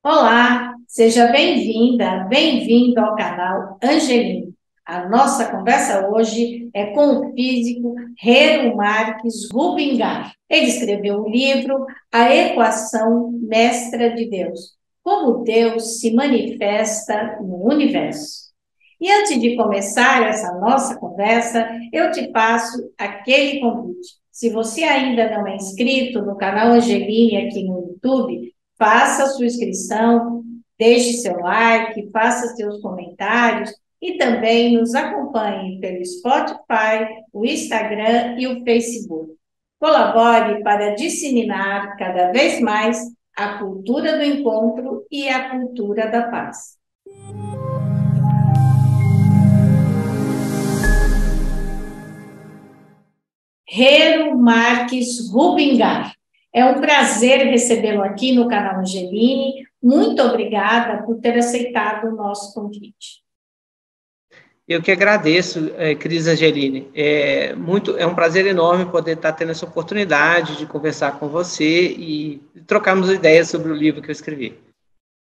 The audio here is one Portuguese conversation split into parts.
Olá, seja bem-vinda, bem-vindo ao canal Angelim. A nossa conversa hoje é com o físico Reno Marques Rubingar. Ele escreveu o livro A Equação Mestra de Deus, como Deus se manifesta no universo. E antes de começar essa nossa conversa, eu te passo aquele convite. Se você ainda não é inscrito no canal Angelim aqui no YouTube, faça sua inscrição, deixe seu like, faça seus comentários e também nos acompanhe pelo Spotify, o Instagram e o Facebook. Colabore para disseminar cada vez mais a cultura do encontro e a cultura da paz. Rero Marques Rubingar. É um prazer recebê-lo aqui no canal Angeline. Muito obrigada por ter aceitado o nosso convite. Eu que agradeço, Cris Angeline. É um prazer enorme poder estar tendo essa oportunidade de conversar com você e trocarmos ideias sobre o livro que eu escrevi.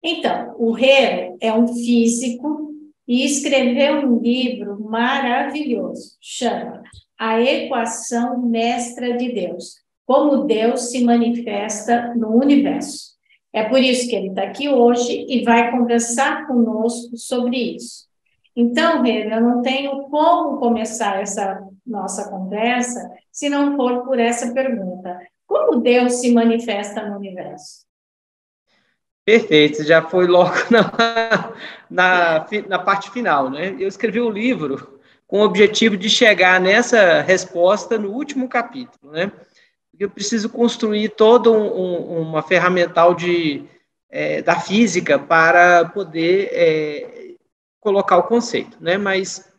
Então, o Rero é um físico e escreveu um livro maravilhoso, chama A Equação Mestra de Deus, como Deus se manifesta no universo. É por isso que ele está aqui hoje e vai conversar conosco sobre isso. Então, Rero, eu não tenho como começar essa nossa conversa se não for por essa pergunta. Como Deus se manifesta no universo? Perfeito, já foi logo na parte final, né? Eu escrevi o livro com o objetivo de chegar nessa resposta no último capítulo, né? Eu preciso construir toda uma ferramental da física para poder colocar o conceito, né? Mas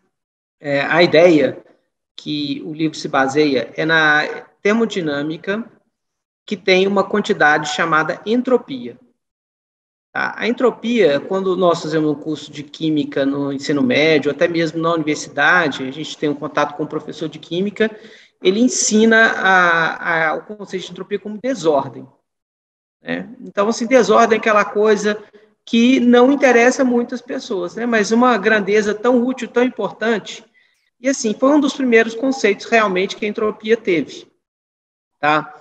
a ideia que o livro se baseia é na termodinâmica, que tem uma quantidade chamada entropia. Tá? A entropia, quando nós fazemos um curso de química no ensino médio, até mesmo na universidade, a gente tem um contato com um professor de química, ele ensina o conceito de entropia como desordem. Né? Então, assim, desordem é aquela coisa que não interessa muitas pessoas, né? Mas uma grandeza tão útil, tão importante. E, assim, foi um dos primeiros conceitos realmente que a entropia teve. Tá?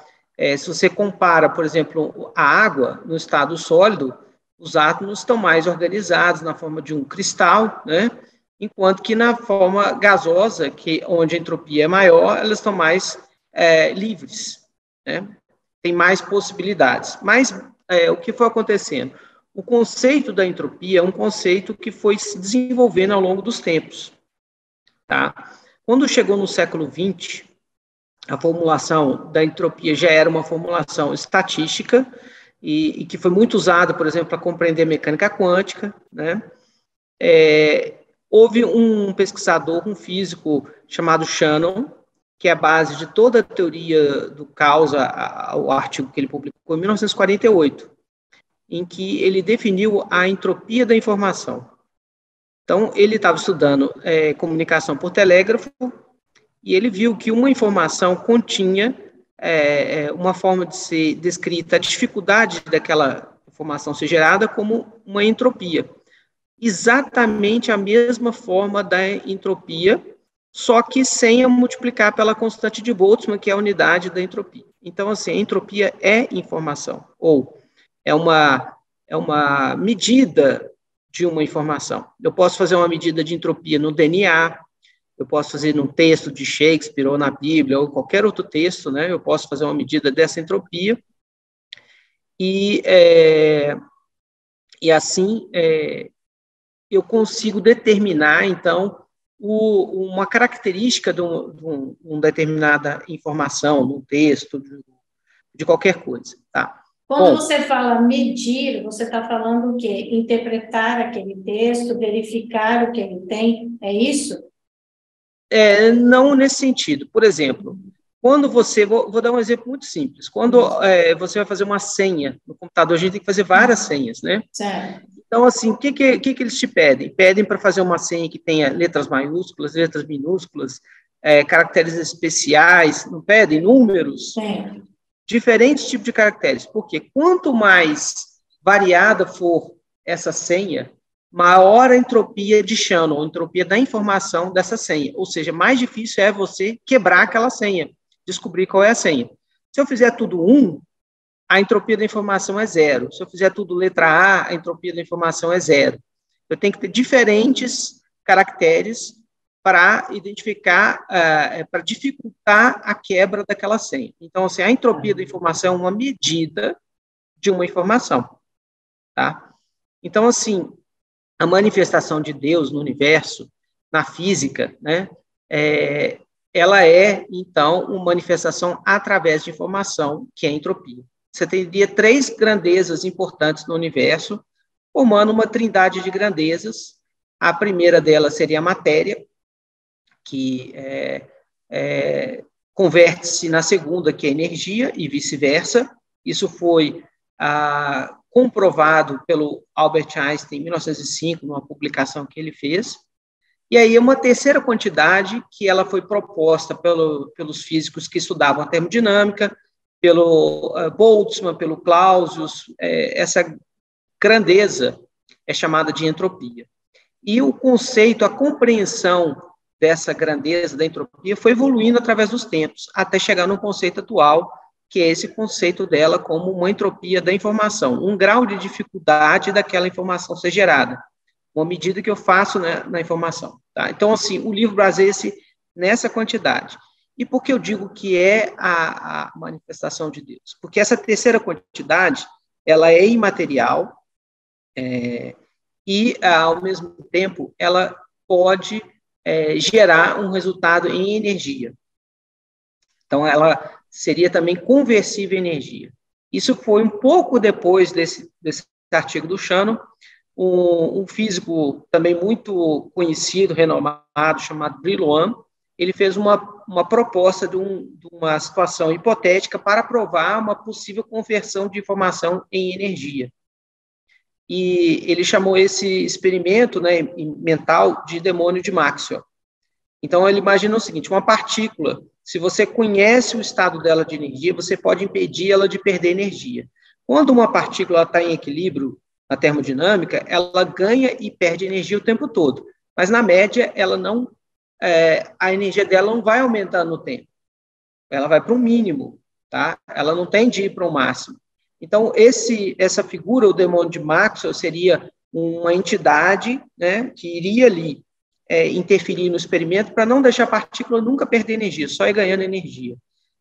Se você compara, por exemplo, a água no estado sólido, os átomos estão mais organizados na forma de um cristal, né? Enquanto que na forma gasosa, onde a entropia é maior, elas estão mais livres, né? Tem mais possibilidades. Mas o que foi acontecendo? O conceito da entropia é um conceito que foi se desenvolvendo ao longo dos tempos. Tá? Quando chegou no século XX, a formulação da entropia já era uma formulação estatística e que foi muito usada, por exemplo, para compreender a mecânica quântica, né? Houve um pesquisador, um físico chamado Shannon, que é a base de toda a teoria do caos, o artigo que ele publicou em 1948, em que ele definiu a entropia da informação. Então, ele estava estudando comunicação por telégrafo e ele viu que uma informação continha uma forma de ser descrita, a dificuldade daquela informação ser gerada como uma entropia. Exatamente a mesma forma da entropia, só que sem a multiplicar pela constante de Boltzmann, que é a unidade da entropia. Então, assim, a entropia é informação, ou é uma medida de uma informação. Eu posso fazer uma medida de entropia no DNA, eu posso fazer num texto de Shakespeare, ou na Bíblia, ou qualquer outro texto, né? Eu posso fazer uma medida dessa entropia, e assim eu consigo determinar, então, uma característica de uma determinada informação, num texto, de qualquer coisa, tá? Quando Bom, você fala medir, você está falando o quê? Interpretar aquele texto, verificar o que ele tem, é isso? não nesse sentido. Por exemplo, quando vou dar um exemplo muito simples. Quando você vai fazer uma senha no computador, a gente tem que fazer várias senhas, né? Certo. Então, assim, o que eles te pedem? Pedem para fazer uma senha que tenha letras maiúsculas, letras minúsculas, caracteres especiais, não pedem números? Sim. Diferentes tipos de caracteres. Porque quanto mais variada for essa senha, maior a entropia de Shannon, a entropia da informação dessa senha. Ou seja, mais difícil é você quebrar aquela senha, descobrir qual é a senha. Se eu fizer tudo 1, a entropia da informação é 0. Se eu fizer tudo letra A, a entropia da informação é 0. Eu tenho que ter diferentes caracteres para identificar, para dificultar a quebra daquela senha. Então, assim, a entropia da informação é uma medida de uma informação, tá? Então, assim, a manifestação de Deus no universo, na física, né, ela é, então, uma manifestação através de informação, que é a entropia. Você teria 3 grandezas importantes no universo, formando uma trindade de grandezas. A primeira delas seria a matéria, que converte-se na segunda, que é energia, e vice-versa. Isso foi comprovado pelo Albert Einstein em 1905, numa publicação que ele fez. E aí uma terceira quantidade, que ela foi proposta pelos físicos que estudavam a termodinâmica, pelo Boltzmann, pelo Clausius, essa grandeza é chamada de entropia. E o conceito, a compreensão dessa grandeza da entropia foi evoluindo através dos tempos, até chegar no conceito atual, que é esse conceito dela como uma entropia da informação, um grau de dificuldade daquela informação ser gerada, uma medida que eu faço, né, na informação. Tá? Então, assim, o livro baseia-se nessa quantidade. E por que eu digo que é a manifestação de Deus? Porque essa terceira quantidade, ela é imaterial, e, ao mesmo tempo, ela pode gerar um resultado em energia. Então, ela seria também conversível em energia. Isso foi um pouco depois desse artigo do Shannon, um físico também muito conhecido, renomado, chamado Brillouin. Ele fez uma proposta de uma situação hipotética para provar uma possível conversão de informação em energia. E ele chamou esse experimento, né, mental de demônio de Maxwell. Então, ele imagina o seguinte: uma partícula, se você conhece o estado dela de energia, você pode impedir ela de perder energia. Quando uma partícula está em equilíbrio na termodinâmica, ela ganha e perde energia o tempo todo. Mas, na média, ela não, a energia dela não vai aumentar no tempo. Ela vai para o mínimo, tá? Ela não tende a ir para o máximo. Então, essa figura, o demônio de Maxwell, seria uma entidade, né, que iria ali interferir no experimento para não deixar a partícula nunca perder energia, só ir ganhando energia.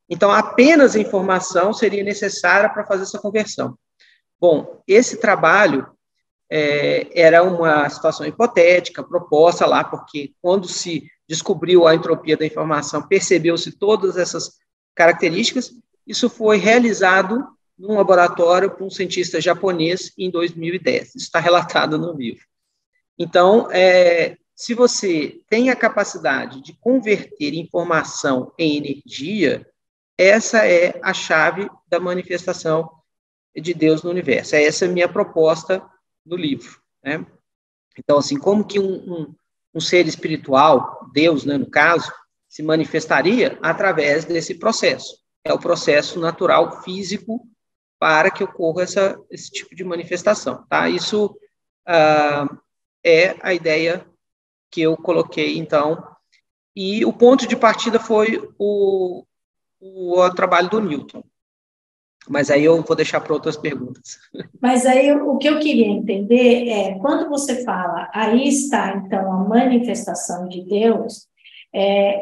Então, apenas a informação seria necessária para fazer essa conversão. Bom, esse trabalho era uma situação hipotética, proposta lá, porque quando se descobriu a entropia da informação, percebeu-se todas essas características. Isso foi realizado num laboratório por um cientista japonês em 2010. Isso está relatado no livro. Então, se você tem a capacidade de converter informação em energia, essa é a chave da manifestação de Deus no universo. Essa é a minha proposta no livro, né? Então, assim, como que um ser espiritual, Deus, né, no caso, se manifestaria através desse processo. É o processo natural físico para que ocorra esse tipo de manifestação, tá? Isso é a ideia que eu coloquei, então, e o ponto de partida foi o trabalho do Newton. Mas aí eu vou deixar para outras perguntas. Mas aí o que eu queria entender é, quando você fala, aí está, então, a manifestação de Deus,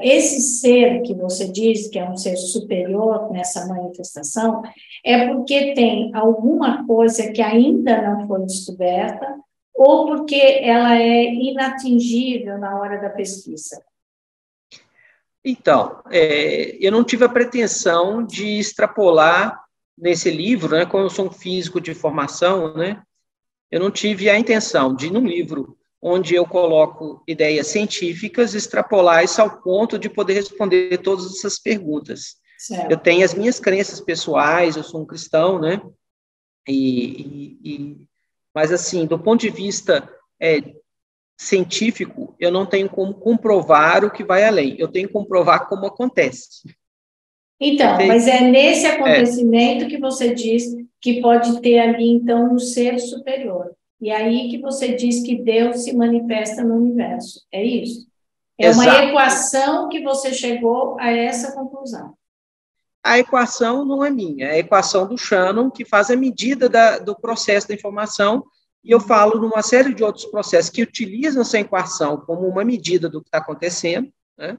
esse ser que você diz que é um ser superior nessa manifestação, é porque tem alguma coisa que ainda não foi descoberta, ou porque ela é inatingível na hora da pesquisa? Então, eu não tive a pretensão de extrapolar nesse livro, né, como eu sou um físico de formação, né, eu não tive a intenção de, num livro onde eu coloco ideias científicas, extrapolar isso ao ponto de poder responder todas essas perguntas. Certo. Eu tenho as minhas crenças pessoais, eu sou um cristão, né, mas, assim, do ponto de vista científico, eu não tenho como comprovar o que vai além, eu tenho que comprovar como acontece. Então, mas é nesse acontecimento que você diz que pode ter ali, então, um ser superior. E aí que você diz que Deus se manifesta no universo. É isso? É uma Exato. equação que você chegou a essa conclusão. A equação não é minha, é a equação do Shannon, que faz a medida do processo da informação, e eu falo numa série de outros processos que utilizam essa equação como uma medida do que está acontecendo, né?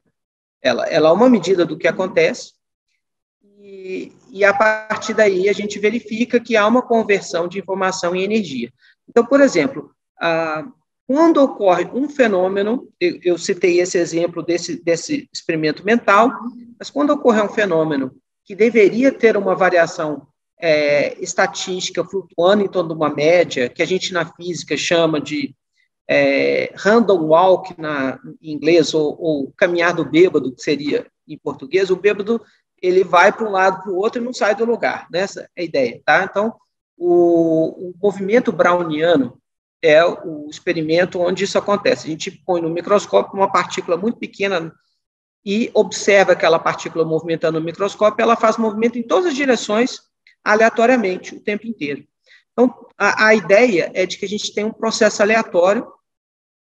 Ela é uma medida do que acontece, e a partir daí a gente verifica que há uma conversão de informação em energia. Então, por exemplo, quando ocorre um fenômeno, eu citei esse exemplo desse experimento mental, mas quando ocorre um fenômeno que deveria ter uma variação estatística flutuando em torno de uma média, que a gente na física chama de random walk em inglês, ou caminhar do bêbado, que seria em português, o bêbado ele vai para um lado para o outro e não sai do lugar, né? Essa é a ideia, tá? Então, o movimento browniano é o experimento onde isso acontece. A gente põe no microscópio uma partícula muito pequena e observa aquela partícula movimentando no microscópio, ela faz movimento em todas as direções, aleatoriamente, o tempo inteiro. Então, a ideia é de que a gente tem um processo aleatório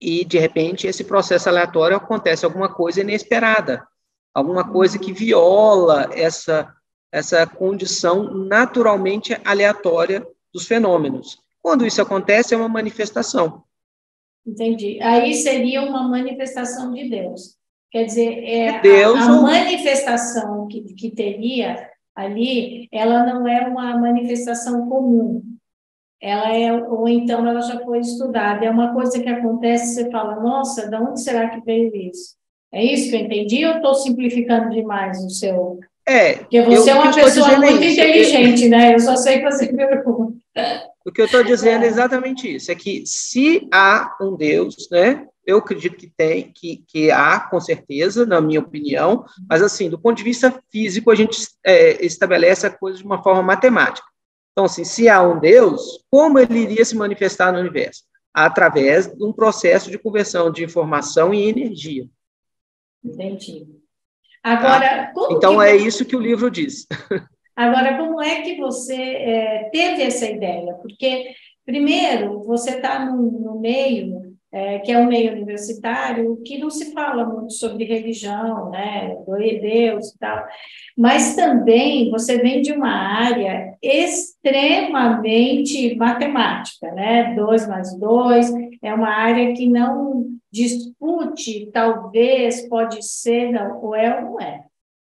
e, de repente, esse processo aleatório acontece alguma coisa inesperada, alguma coisa que viola essa condição naturalmente aleatória dos fenômenos. Quando isso acontece, é uma manifestação. Entendi. Aí seria uma manifestação de Deus. Quer dizer, De Deus, a manifestação que teria ali, ela não é uma manifestação comum. Ela ou então ela já foi estudada. É uma coisa que acontece, você fala, nossa, de onde será que veio isso? É isso que eu entendi ou estou simplificando demais o seu... Porque você é uma pessoa muito inteligente, né? Eu só sei fazer pergunta. O que eu estou dizendo é exatamente isso, é que se há um Deus, né, eu acredito que tem, que há, com certeza, na minha opinião, mas assim, do ponto de vista físico, a gente estabelece a coisa de uma forma matemática. Então, assim, se há um Deus, como ele iria se manifestar no universo? Através de um processo de conversão de informação em energia. Entendi. Agora, tá? Então, é isso que o livro diz. Agora, como é que você teve essa ideia? Porque, primeiro, você está no meio, que é o meio universitário, que não se fala muito sobre religião, né, Deus e tal, mas também você vem de uma área extremamente matemática, né? 2 mais 2, é uma área que não discute, talvez, pode ser, não, ou não é.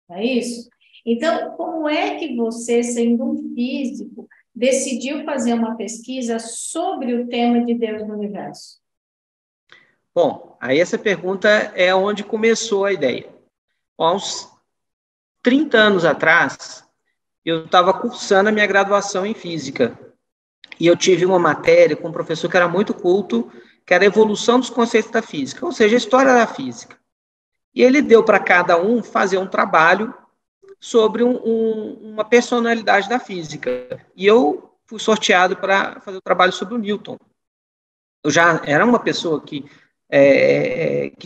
Não é isso? Então, como é que você, sendo um físico, decidiu fazer uma pesquisa sobre o tema de Deus no universo? Bom, aí essa pergunta é onde começou a ideia. Há uns 30 anos atrás, eu estava cursando a minha graduação em física. E eu tive uma matéria com um professor que era muito culto, que era a evolução dos conceitos da física, ou seja, a história da física. E ele deu para cada um fazer um trabalho sobre uma personalidade da física. E eu fui sorteado para fazer o trabalho sobre o Newton. Eu já era uma pessoa que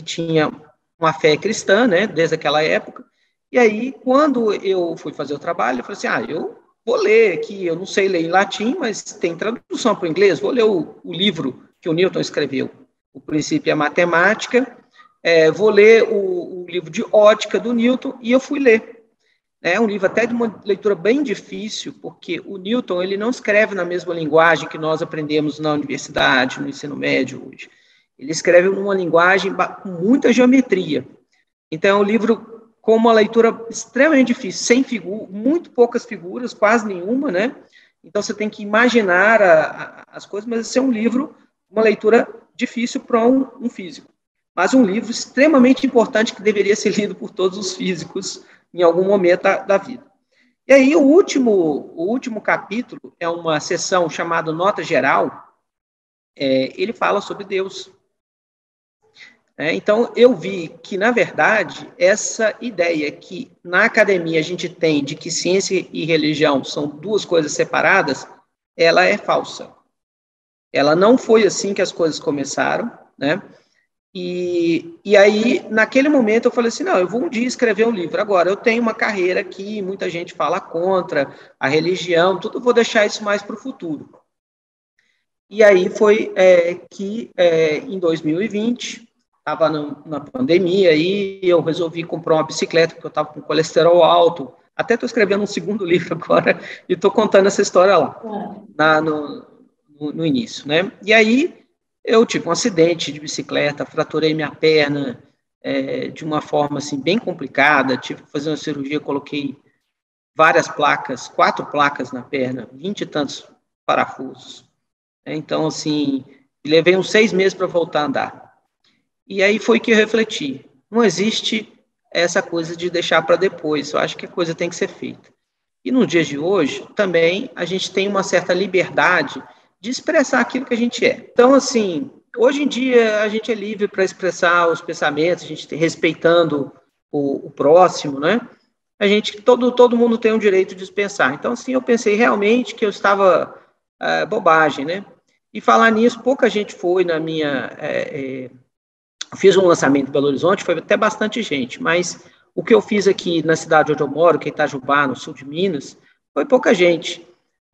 tinha uma fé cristã, né, desde aquela época. E aí, quando eu fui fazer o trabalho, eu falei assim, eu vou ler aqui, eu não sei ler em latim, mas tem tradução para o inglês, vou ler o livro que o Newton escreveu, O Princípio e a Matemática, vou ler o livro de ótica do Newton, e eu fui ler. É um livro até de uma leitura bem difícil, porque o Newton ele não escreve na mesma linguagem que nós aprendemos na universidade, no ensino médio hoje. Ele escreve numa linguagem com muita geometria. Então, é um livro com uma leitura extremamente difícil, sem figuras, muito poucas figuras, quase nenhuma, né? Então, você tem que imaginar as coisas, mas esse é um livro, uma leitura difícil para um físico. Mas um livro extremamente importante que deveria ser lido por todos os físicos em algum momento da vida. E aí, o último capítulo é uma seção chamada Nota Geral, ele fala sobre Deus. Então, eu vi que, na verdade, essa ideia que na academia a gente tem de que ciência e religião são duas coisas separadas, ela é falsa. Ela não foi assim que as coisas começaram, né? E aí, naquele momento, eu falei assim, não, eu vou um dia escrever um livro. Agora, eu tenho uma carreira aqui, muita gente fala contra a religião, tudo, eu vou deixar isso mais para o futuro. E aí foi que, em 2020, estava na pandemia, e eu resolvi comprar uma bicicleta, porque eu estava com colesterol alto. Até estou escrevendo um segundo livro agora, e estou contando essa história lá, no início, né? E aí, eu tive um acidente de bicicleta, fraturei minha perna de uma forma assim, bem complicada, tive que fazer uma cirurgia, coloquei várias placas, 4 placas na perna, 20 e tantos parafusos. Então, assim, levei uns 6 meses para voltar a andar. E aí foi que eu refleti, não existe essa coisa de deixar para depois, eu acho que a coisa tem que ser feita. E nos dias de hoje, também, a gente tem uma certa liberdade de expressar aquilo que a gente é. Então, assim, hoje em dia, a gente é livre para expressar os pensamentos, a gente respeitando o próximo, né? A gente, todo mundo tem o direito de pensar. Então, assim, eu pensei realmente que eu estava bobagem, né? E falar nisso, pouca gente foi na minha... fiz um lançamento em Belo Horizonte, foi até bastante gente, mas o que eu fiz aqui na cidade onde eu moro, que é Itajubá, no sul de Minas, foi pouca gente,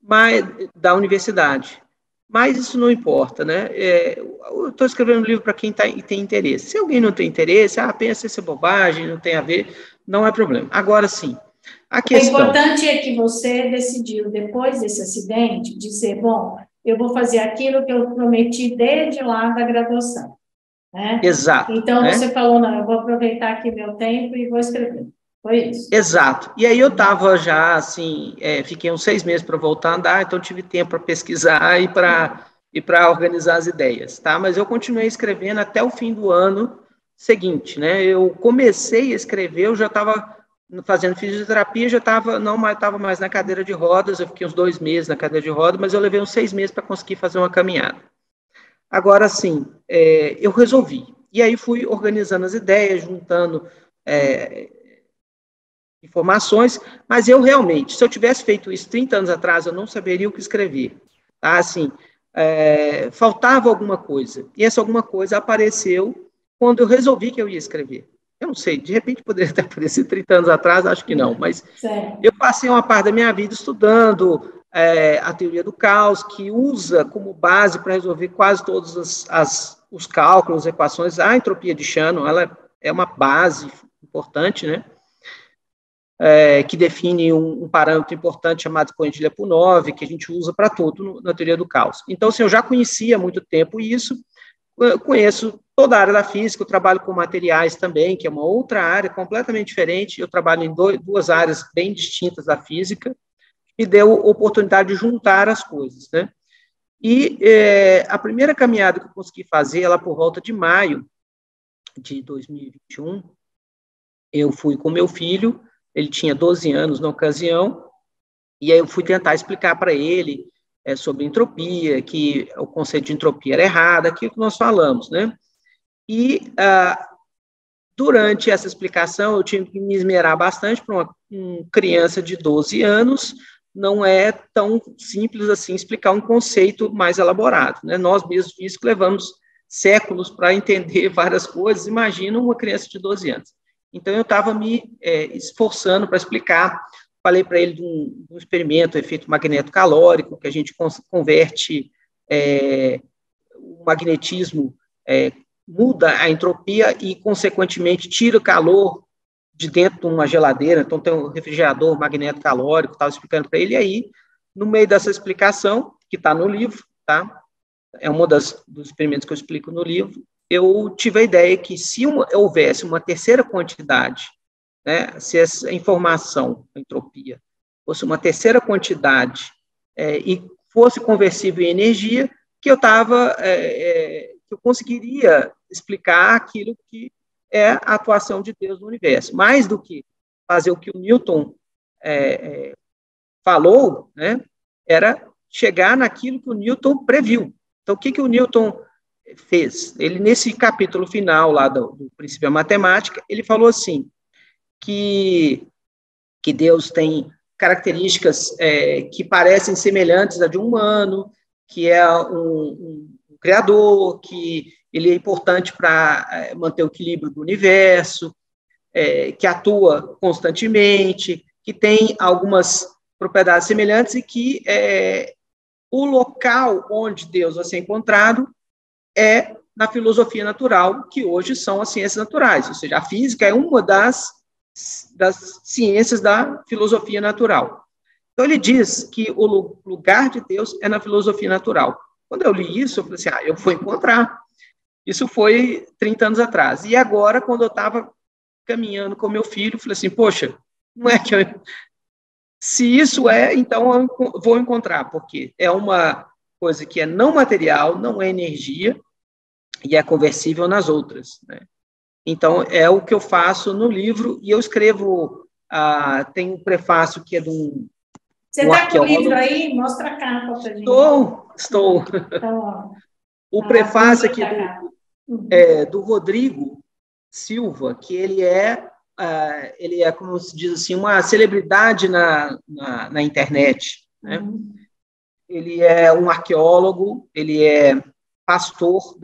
mas da universidade. Mas isso não importa, né? Eu estou escrevendo um livro para quem tem interesse. Se alguém não tem interesse, pensa isso é bobagem, não tem a ver, não é problema. Agora sim, a questão... O importante é que você decidiu, depois desse acidente, dizer, bom, eu vou fazer aquilo que eu prometi desde lá da graduação. Né? Exato. Então, você falou, não, eu vou aproveitar aqui meu tempo e vou escrever. Foi isso? Exato. E aí eu estava já, assim, fiquei uns 6 meses para voltar a andar, então tive tempo para pesquisar e para organizar as ideias, tá? Mas eu continuei escrevendo até o fim do ano seguinte, né? Eu comecei a escrever, eu já estava fazendo fisioterapia, não estava mais na cadeira de rodas, eu fiquei uns 2 meses na cadeira de rodas, mas eu levei uns 6 meses para conseguir fazer uma caminhada. Agora, sim, eu resolvi. E aí fui organizando as ideias, juntando informações, mas eu realmente, se eu tivesse feito isso 30 anos atrás, eu não saberia o que escrever. Tá? Assim, faltava alguma coisa. E essa alguma coisa apareceu quando eu resolvi que eu ia escrever. Eu não sei, de repente poderia ter aparecido 30 anos atrás, acho que não, mas eu passei uma parte da minha vida estudando a teoria do caos, que usa como base para resolver quase todos os cálculos, equações. A entropia de Shannon, ela é uma base importante, né? Que define um parâmetro importante chamado expoente de Lyapunov, que a gente usa para tudo na teoria do caos. Então, assim, eu já conhecia há muito tempo isso, eu conheço toda a área da física, eu trabalho com materiais também, que é uma outra área completamente diferente, eu trabalho em duas áreas bem distintas da física, me deu a oportunidade de juntar as coisas, né? E a primeira caminhada que eu consegui fazer, ela por volta de maio de 2021, eu fui com meu filho, ele tinha 12 anos na ocasião, e aí eu fui tentar explicar para ele sobre entropia, que o conceito de entropia era errado, aquilo que nós falamos, né? E durante essa explicação eu tive que me esmerar bastante para uma criança de 12 anos, não é tão simples assim explicar um conceito mais elaborado, né? Nós mesmos físicos levamos séculos para entender várias coisas, imagina uma criança de 12 anos. Então, eu estava me esforçando para explicar. Falei para ele de um experimento, efeito magneto-calórico, que a gente converte o magnetismo, muda a entropia e, consequentemente, tira o calor de dentro de uma geladeira. Então, tem um refrigerador magneto-calórico, estava explicando para ele. E aí, no meio dessa explicação, que está no livro, tá? É um dos experimentos que eu explico no livro, eu tive a ideia que se houvesse uma terceira quantidade, né, se essa informação, a entropia, fosse uma terceira quantidade e fosse conversível em energia, que eu conseguiria explicar aquilo que é a atuação de Deus no universo. Mais do que fazer o que o Newton falou, né, era chegar naquilo que o Newton previu. Então, o que o Newton fez? Ele, nesse capítulo final lá do Princípio da Matemática, ele falou assim, que Deus tem características que parecem semelhantes a de um humano, que é um Criador, que ele é importante para manter o equilíbrio do universo, que atua constantemente, que tem algumas propriedades semelhantes e que o local onde Deus vai ser encontrado é na filosofia natural, que hoje são as ciências naturais, ou seja, a física é uma das ciências da filosofia natural. Então, ele diz que o lugar de Deus é na filosofia natural. Quando eu li isso, eu falei assim, eu vou encontrar. Isso foi 30 anos atrás. E agora, quando eu estava caminhando com meu filho, eu falei assim, poxa, não é que se isso então eu vou encontrar, porque é uma coisa que é não material, não é energia, e é conversível nas outras, né? Então, é o que eu faço no livro, e eu escrevo, tem um prefácio que é de um Você está com o livro aí? Mostra a capa para a gente. Estou. Então, O prefácio aqui do Rodrigo Silva, que ele é, como se diz assim, uma celebridade na internet, né? Ele é um arqueólogo, ele é pastor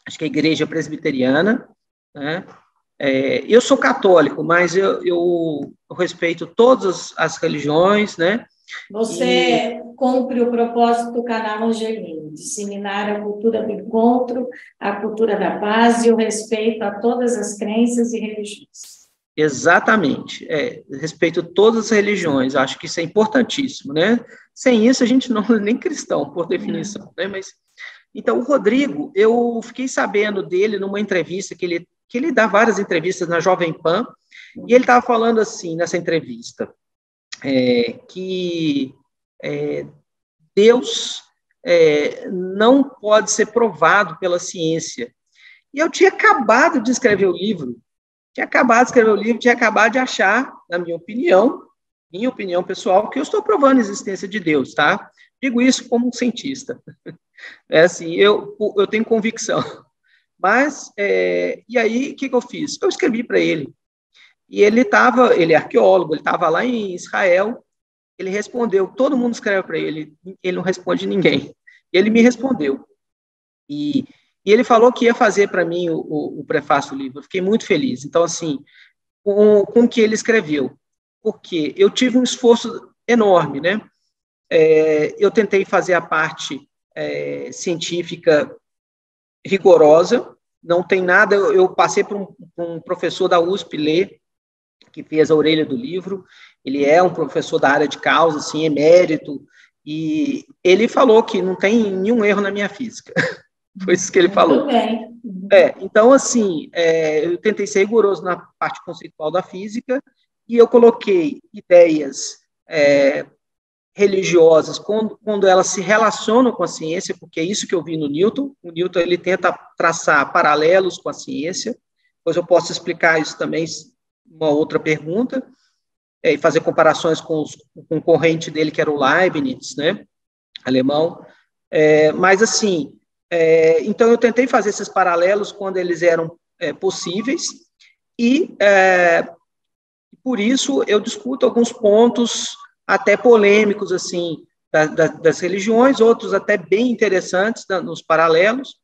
acho que é a Igreja Presbiteriana, né? Eu sou católico, mas eu respeito todas as religiões, né? Você cumpre o propósito do canal Angelino, disseminar a cultura do encontro, a cultura da paz e o respeito a todas as crenças e religiões. Exatamente, respeito todas as religiões, acho que isso é importantíssimo, né? Sem isso a gente não é nem cristão, por definição, né? Mas, então, o Rodrigo, eu fiquei sabendo dele numa entrevista, que ele dá várias entrevistas na Jovem Pan, e ele estava falando assim, nessa entrevista, que Deus não pode ser provado pela ciência. E eu tinha acabado de escrever o livro, tinha acabado de achar, na minha opinião pessoal, que eu estou provando a existência de Deus, tá? Digo isso como um cientista. Assim, eu tenho convicção. Mas, e aí, o que eu fiz? Eu escrevi para ele. E ele é arqueólogo, ele estava lá em Israel, ele respondeu, todo mundo escreve para ele não responde ninguém. E ele me respondeu. E ele falou que ia fazer para mim o prefácio do livro. Eu fiquei muito feliz. Então, assim, com o que ele escreveu. Porque eu tive um esforço enorme, né? Eu tentei fazer a parte científica rigorosa, não tem nada, eu passei por um professor da USP ler, que fez a orelha do livro, ele é um professor da área de causa, assim, emérito, e ele falou que não tem nenhum erro na minha física. Foi isso que ele falou. Muito bem. Então, assim, eu tentei ser rigoroso na parte conceitual da física, e eu coloquei ideias religiosas quando elas se relacionam com a ciência, porque é isso que eu vi no Newton. O Newton, ele tenta traçar paralelos com a ciência, depois eu posso explicar isso também, uma outra pergunta, e fazer comparações com o concorrente dele, que era o Leibniz, né, alemão. Mas, assim, então eu tentei fazer esses paralelos quando eles eram possíveis, e por isso eu discuto alguns pontos até polêmicos, assim, das religiões, outros até bem interessantes nos paralelos,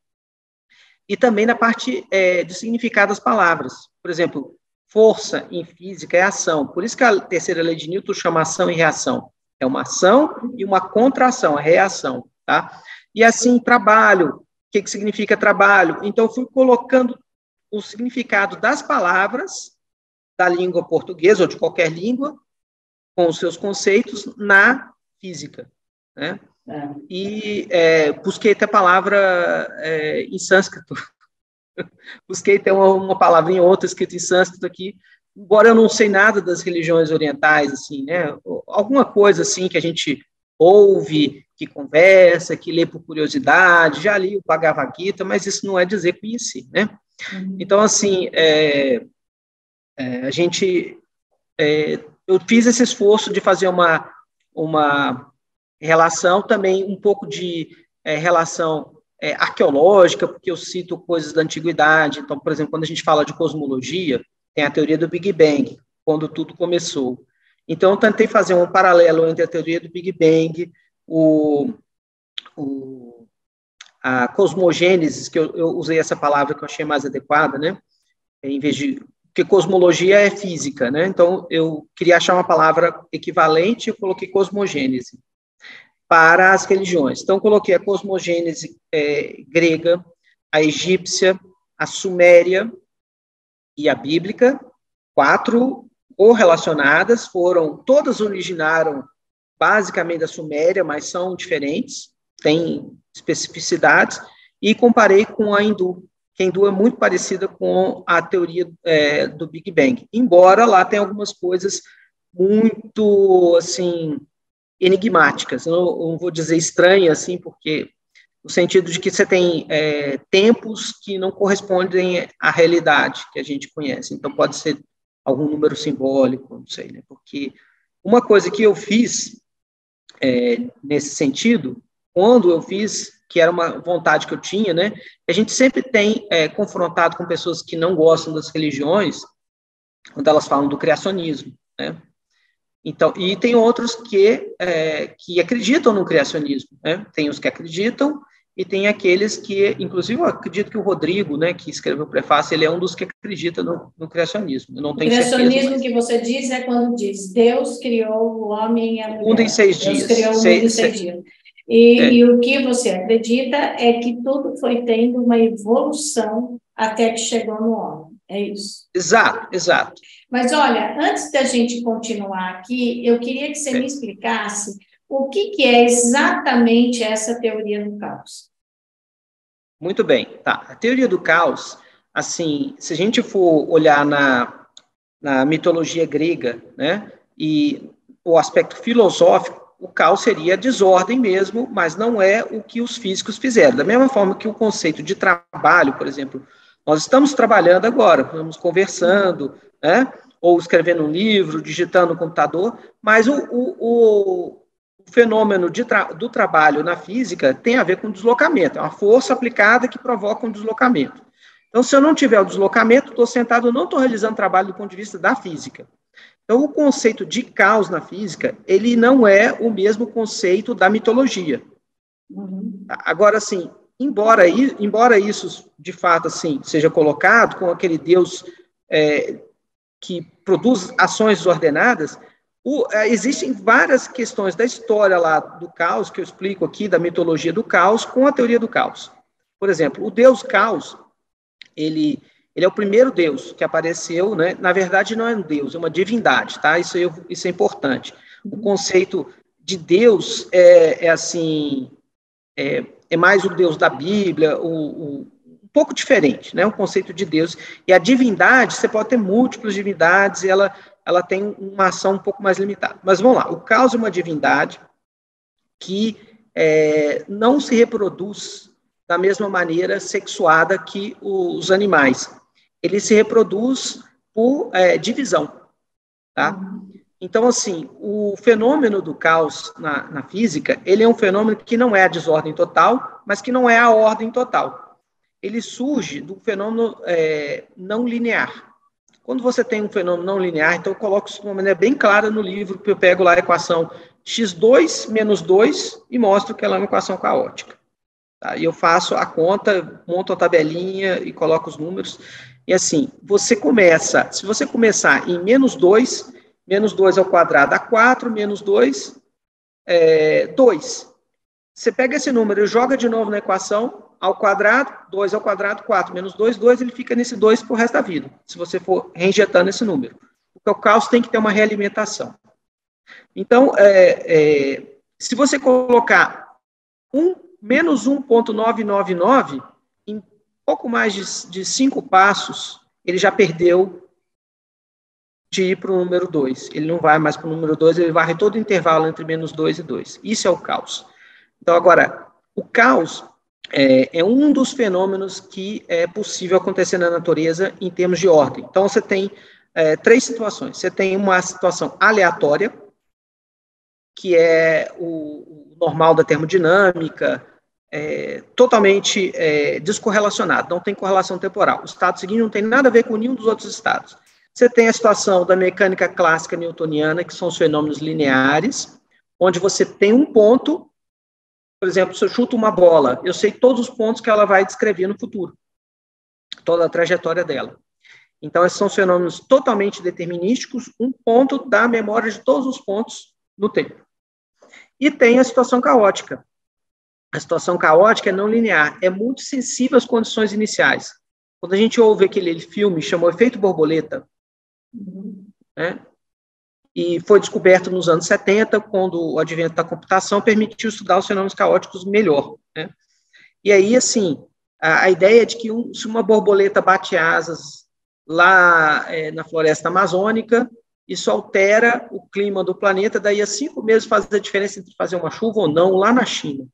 e também na parte de significado das palavras. Por exemplo, força em física é ação. Por isso que a terceira lei de Newton chama ação e reação. É uma ação e uma contração, a reação, tá? E assim, trabalho. O que significa trabalho? Então, eu fui colocando o significado das palavras da língua portuguesa ou de qualquer língua, com os seus conceitos, na física, né? E busquei até palavra em sânscrito. Busquei até uma palavrinha ou outra escrita em sânscrito aqui, embora eu não sei nada das religiões orientais, assim, né? Alguma coisa, assim, que a gente ouve, que conversa, que lê por curiosidade, já li o Bhagavad Gita, mas isso não é dizer conheci, né? Então, assim, a gente... eu fiz esse esforço de fazer uma relação, também um pouco de relação arqueológica, porque eu cito coisas da antiguidade. Então, por exemplo, quando a gente fala de cosmologia, tem a teoria do Big Bang, quando tudo começou. Então, eu tentei fazer um paralelo entre a teoria do Big Bang, a cosmogênese, que eu usei essa palavra que eu achei mais adequada, né? Em vez de... Porque cosmologia é física, né? Então, eu queria achar uma palavra equivalente, eu coloquei cosmogênese para as religiões. Então, coloquei a cosmogênese grega, a egípcia, a suméria e a bíblica, 4 correlacionadas, todas originaram basicamente da Suméria, mas são diferentes, têm especificidades, e comparei com a hindu, que a hindu é muito parecida com a teoria do Big Bang, embora lá tenha algumas coisas muito, assim, enigmáticas, eu não vou dizer estranhas, assim, porque no sentido de que você tem tempos que não correspondem à realidade que a gente conhece. Então, pode ser algum número simbólico, não sei, né? Porque uma coisa que eu fiz nesse sentido, quando eu fiz, que era uma vontade que eu tinha, né? A gente sempre tem confrontado com pessoas que não gostam das religiões, quando elas falam do criacionismo, né? Então, e tem outros que acreditam no criacionismo, né? Tem os que acreditam e tem aqueles que, inclusive, eu acredito que o Rodrigo, né, que escreveu o prefácio, ele é um dos que acredita no criacionismo. Eu não tenho certeza. O criacionismo que você diz é quando diz Deus criou o homem e a mulher. O mundo em 6 dias. Deus criou o mundo em 6 dias. E o que você acredita é que tudo foi tendo uma evolução até que chegou no homem. É isso? Exato, exato. Mas, olha, antes da gente continuar aqui, eu queria que você me explicasse o que é exatamente essa teoria do caos. Muito bem. Tá. A teoria do caos, assim, se a gente for olhar na mitologia grega, né, e o aspecto filosófico, o caos seria desordem mesmo, mas não é o que os físicos fizeram. Da mesma forma que o conceito de trabalho, por exemplo, nós estamos trabalhando agora, estamos conversando, né, ou escrevendo um livro, digitando no computador, mas o fenômeno do trabalho na física tem a ver com deslocamento, é uma força aplicada que provoca um deslocamento. Então, se eu não tiver o deslocamento, estou sentado, eu não estou realizando trabalho do ponto de vista da física. Então, o conceito de caos na física, ele não é o mesmo conceito da mitologia. Agora, assim, embora isso, de fato, assim, seja colocado com aquele Deus que produz ações desordenadas, existem várias questões da história lá do caos, que eu explico aqui, da mitologia do caos, com a teoria do caos. Por exemplo, o Deus caos, ele é o primeiro Deus que apareceu, né? Na verdade, não é um Deus, é uma divindade, tá? Isso é importante. O conceito de Deus é mais o Deus da Bíblia, um pouco diferente, né? O conceito de Deus. E a divindade, você pode ter múltiplas divindades, e ela tem uma ação um pouco mais limitada. Mas vamos lá, o caos é uma divindade que não se reproduz da mesma maneira sexuada que os animais. Ele se reproduz por divisão, tá? Então, assim, o fenômeno do caos na física, ele é um fenômeno que não é a desordem total, mas que não é a ordem total. Ele surge do fenômeno não linear. Quando você tem um fenômeno não linear, então eu coloco isso de uma maneira bem clara no livro, que eu pego lá a equação x2 menos 2 e mostro que ela é uma equação caótica. Tá? E eu faço a conta, monto a tabelinha e coloco os números. E assim, se você começar em menos 2 ao quadrado dá 4, menos 2, 2. Você pega esse número e joga de novo na equação, ao quadrado, 2 ao quadrado, 4, menos 2, 2, ele fica nesse 2 pro resto da vida, se você for reinjetando esse número. Porque o caos tem que ter uma realimentação. Então, se você colocar menos 1,999, em pouco mais de 5 passos, ele já perdeu de ir para o número 2. Ele não vai mais para o número 2, ele varre todo o intervalo entre menos 2 e 2. Isso é o caos. Então, agora, o caos é um dos fenômenos que é possível acontecer na natureza em termos de ordem. Então, você tem 3 situações. Você tem uma situação aleatória, que é o normal da termodinâmica, totalmente descorrelacionado, não tem correlação temporal. O estado seguinte não tem nada a ver com nenhum dos outros estados. Você tem a situação da mecânica clássica newtoniana, que são os fenômenos lineares, onde você tem um ponto Por exemplo, se eu chuto uma bola, eu sei todos os pontos que ela vai descrever no futuro, toda a trajetória dela. Então, esses são fenômenos totalmente determinísticos, um ponto da memória de todos os pontos no tempo. E tem a situação caótica. A situação caótica é não linear, é muito sensível às condições iniciais. Quando a gente ouve aquele filme chamado Efeito Borboleta, né, e foi descoberto nos anos 70, quando o advento da computação permitiu estudar os fenômenos caóticos melhor, né? E aí, assim, a ideia de que se uma borboleta bate asas lá na floresta amazônica, isso altera o clima do planeta, daí a 5 meses faz a diferença entre fazer uma chuva ou não lá na China.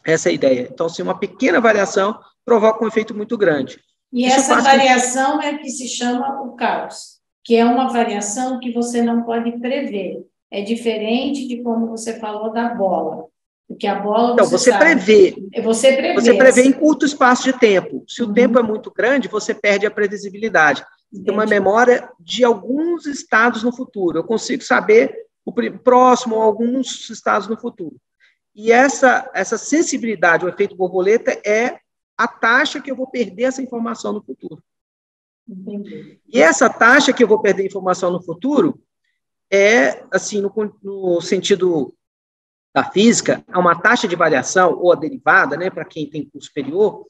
Essa é a ideia. Então, se uma pequena variação provoca um efeito muito grande. E isso essa variação é que se chama o caos, que é uma variação que você não pode prever. É diferente de como você falou da bola. Porque a bola então, você prevê. Você prevê em curto espaço de tempo. Se o tempo é muito grande, você perde a previsibilidade. Tem uma memória de alguns estados no futuro. Eu consigo saber o próximo, alguns estados no futuro. E essa sensibilidade, o efeito borboleta, é a taxa que eu vou perder essa informação no futuro. Entendi. E essa taxa que eu vou perder informação no futuro é, assim, no sentido da física, é uma taxa de variação, ou a derivada, né, para quem tem curso superior,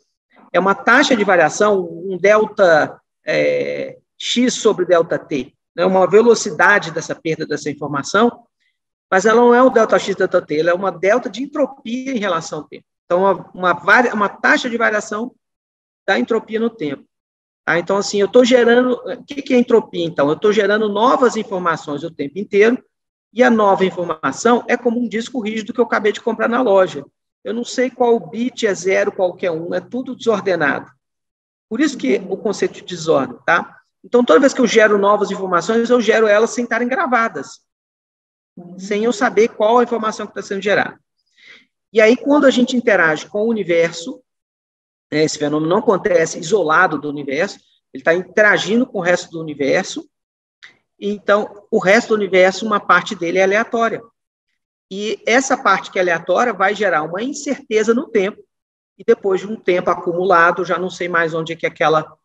é uma taxa de variação, um delta x sobre delta t, né, uma velocidade dessa perda dessa informação, mas ela não é o delta x delta t, ela é uma delta de entropia em relação ao tempo. Então, uma taxa de variação da entropia no tempo. Tá? Então, assim, eu estou gerando... O que é entropia, então? Eu estou gerando novas informações o tempo inteiro, e a nova informação é como um disco rígido que eu acabei de comprar na loja. Eu não sei qual bit é 0, qual que é 1, é tudo desordenado. Por isso que o conceito de desordem, tá? Então, toda vez que eu gero novas informações, eu gero elas sem estarem gravadas, sem eu saber qual a informação que está sendo gerada. E aí, quando a gente interage com o universo, esse fenômeno não acontece isolado do universo, ele está interagindo com o resto do universo, então, o resto do universo, uma parte dele é aleatória. E essa parte que é aleatória vai gerar uma incerteza no tempo, e depois de um tempo acumulado, já não sei mais onde é que aquela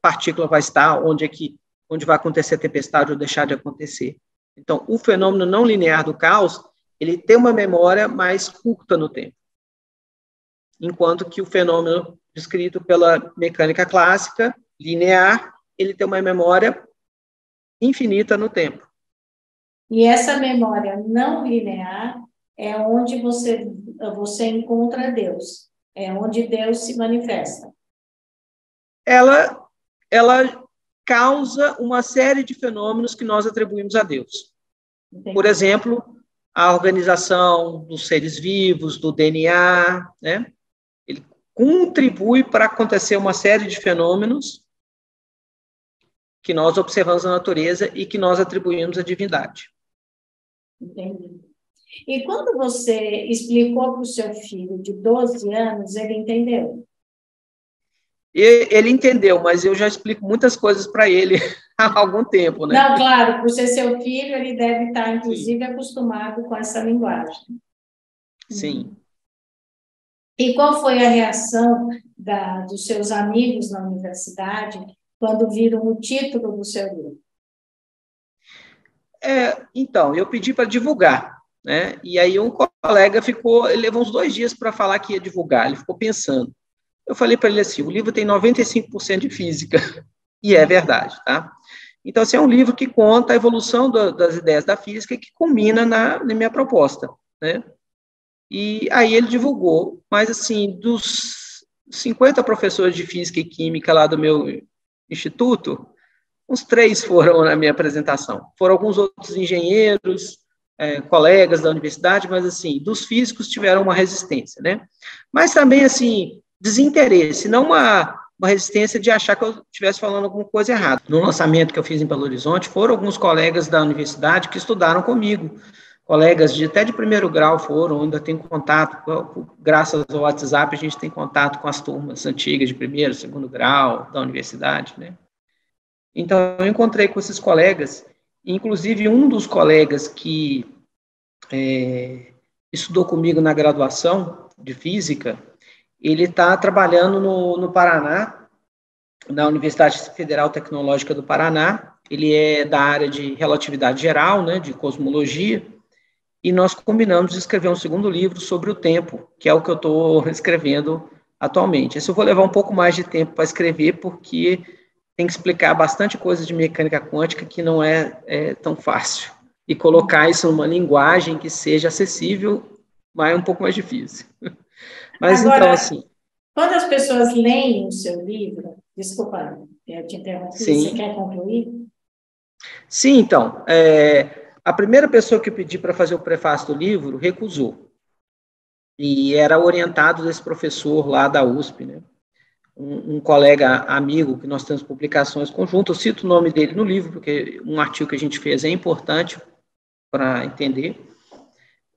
partícula vai estar, onde vai acontecer a tempestade ou deixar de acontecer. Então, o fenômeno não linear do caos, ele tem uma memória mais curta no tempo. Enquanto que o fenômeno descrito pela mecânica clássica, linear, ele tem uma memória infinita no tempo. E essa memória não linear é onde você encontra Deus, é onde Deus se manifesta. Ela causa uma série de fenômenos que nós atribuímos a Deus. Entendi. Por exemplo, a organização dos seres vivos, do DNA, né? Ele contribui para acontecer uma série de fenômenos que nós observamos na natureza e que nós atribuímos à divindade. Entendi. E quando você explicou para o seu filho de 12 anos, ele entendeu? Ele entendeu, mas eu já explico muitas coisas para ele há algum tempo, né? Não, claro, por ser seu filho, ele deve estar, inclusive, acostumado com essa linguagem. Sim. E qual foi a reação dos seus amigos na universidade quando viram o título do seu livro? Então, eu pedi para divulgar, né? E aí um colega ele levou uns 2 dias para falar que ia divulgar, ele ficou pensando. Eu falei para ele assim, o livro tem 95% de física, e é verdade, tá? Então, assim, é um livro que conta a evolução das ideias da física e que culmina na minha proposta, né? E aí ele divulgou, mas, assim, dos 50 professores de física e química lá do meu instituto, uns 3 foram na minha apresentação. Foram alguns outros engenheiros, colegas da universidade, mas, assim, dos físicos tiveram uma resistência, né? Mas também, assim, desinteresse, não uma resistência de achar que eu estivesse falando alguma coisa errada. No lançamento que eu fiz em Belo Horizonte, foram alguns colegas da universidade que estudaram comigo, colegas até de primeiro grau foram, ainda tenho contato, graças ao WhatsApp, a gente tem contato com as turmas antigas de primeiro, segundo grau da universidade, né? Então, eu encontrei com esses colegas, inclusive um dos colegas que estudou comigo na graduação de Física, ele está trabalhando no Paraná, na Universidade Federal Tecnológica do Paraná. Ele é da área de relatividade geral, né, de cosmologia, e nós combinamos de escrever um segundo livro sobre o tempo, que é o que eu estou escrevendo atualmente. Esse eu vou levar um pouco mais de tempo para escrever, porque tem que explicar bastante coisa de mecânica quântica que não é tão fácil. E colocar isso numa linguagem que seja acessível, mas é um pouco mais difícil. Mas Agora, então, assim... quando as pessoas leem o seu livro, desculpa, eu te interrompi, você Sim. quer concluir? Sim, então, a primeira pessoa que eu pedi para fazer o prefácio do livro recusou. E era orientado desse professor lá da USP, né? Um colega amigo, que nós temos publicações conjuntas, eu cito o nome dele no livro, porque um artigo que a gente fez é importante para entender.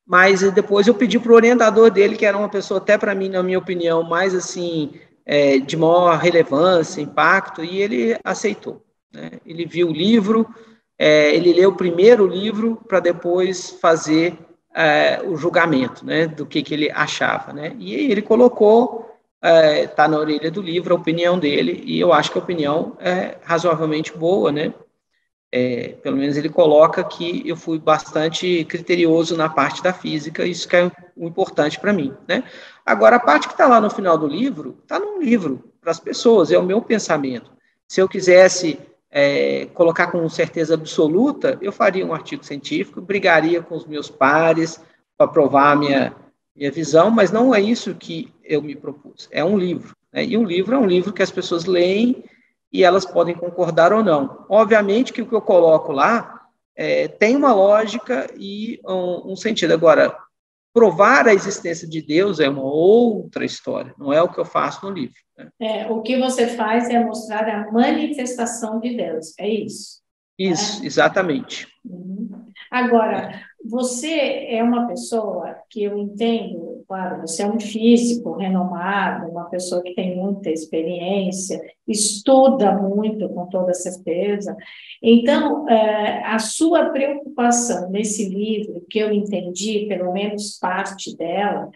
Mas depois eu pedi para o orientador dele, que era uma pessoa até para mim, na minha opinião, mais assim, de maior relevância, impacto, e ele aceitou, né? Ele viu o livro, ele leu o primeiro livro para depois fazer o julgamento, né, do que ele achava, né? E ele colocou, tá na orelha do livro a opinião dele, e eu acho que a opinião é razoavelmente boa, né? Pelo menos ele coloca que eu fui bastante criterioso na parte da física, isso que é o importante para mim, né? Agora, a parte que está lá no final do livro, está num livro para as pessoas, é o meu pensamento. Se eu quisesse colocar com certeza absoluta, eu faria um artigo científico, brigaria com os meus pares para provar a minha visão, mas não é isso que eu me propus, é um livro, né? E um livro é um livro que as pessoas leem e elas podem concordar ou não. Obviamente que o que eu coloco lá tem uma lógica e um sentido. Agora, provar a existência de Deus é uma outra história, não é o que eu faço no livro, né? O que você faz é mostrar a manifestação de Deus, é isso? Isso, exatamente. Agora, você é uma pessoa que eu entendo, claro, você é um físico renomado, uma pessoa que tem muita experiência, estuda muito, com toda certeza. Então, a sua preocupação nesse livro, que eu entendi, pelo menos parte dela,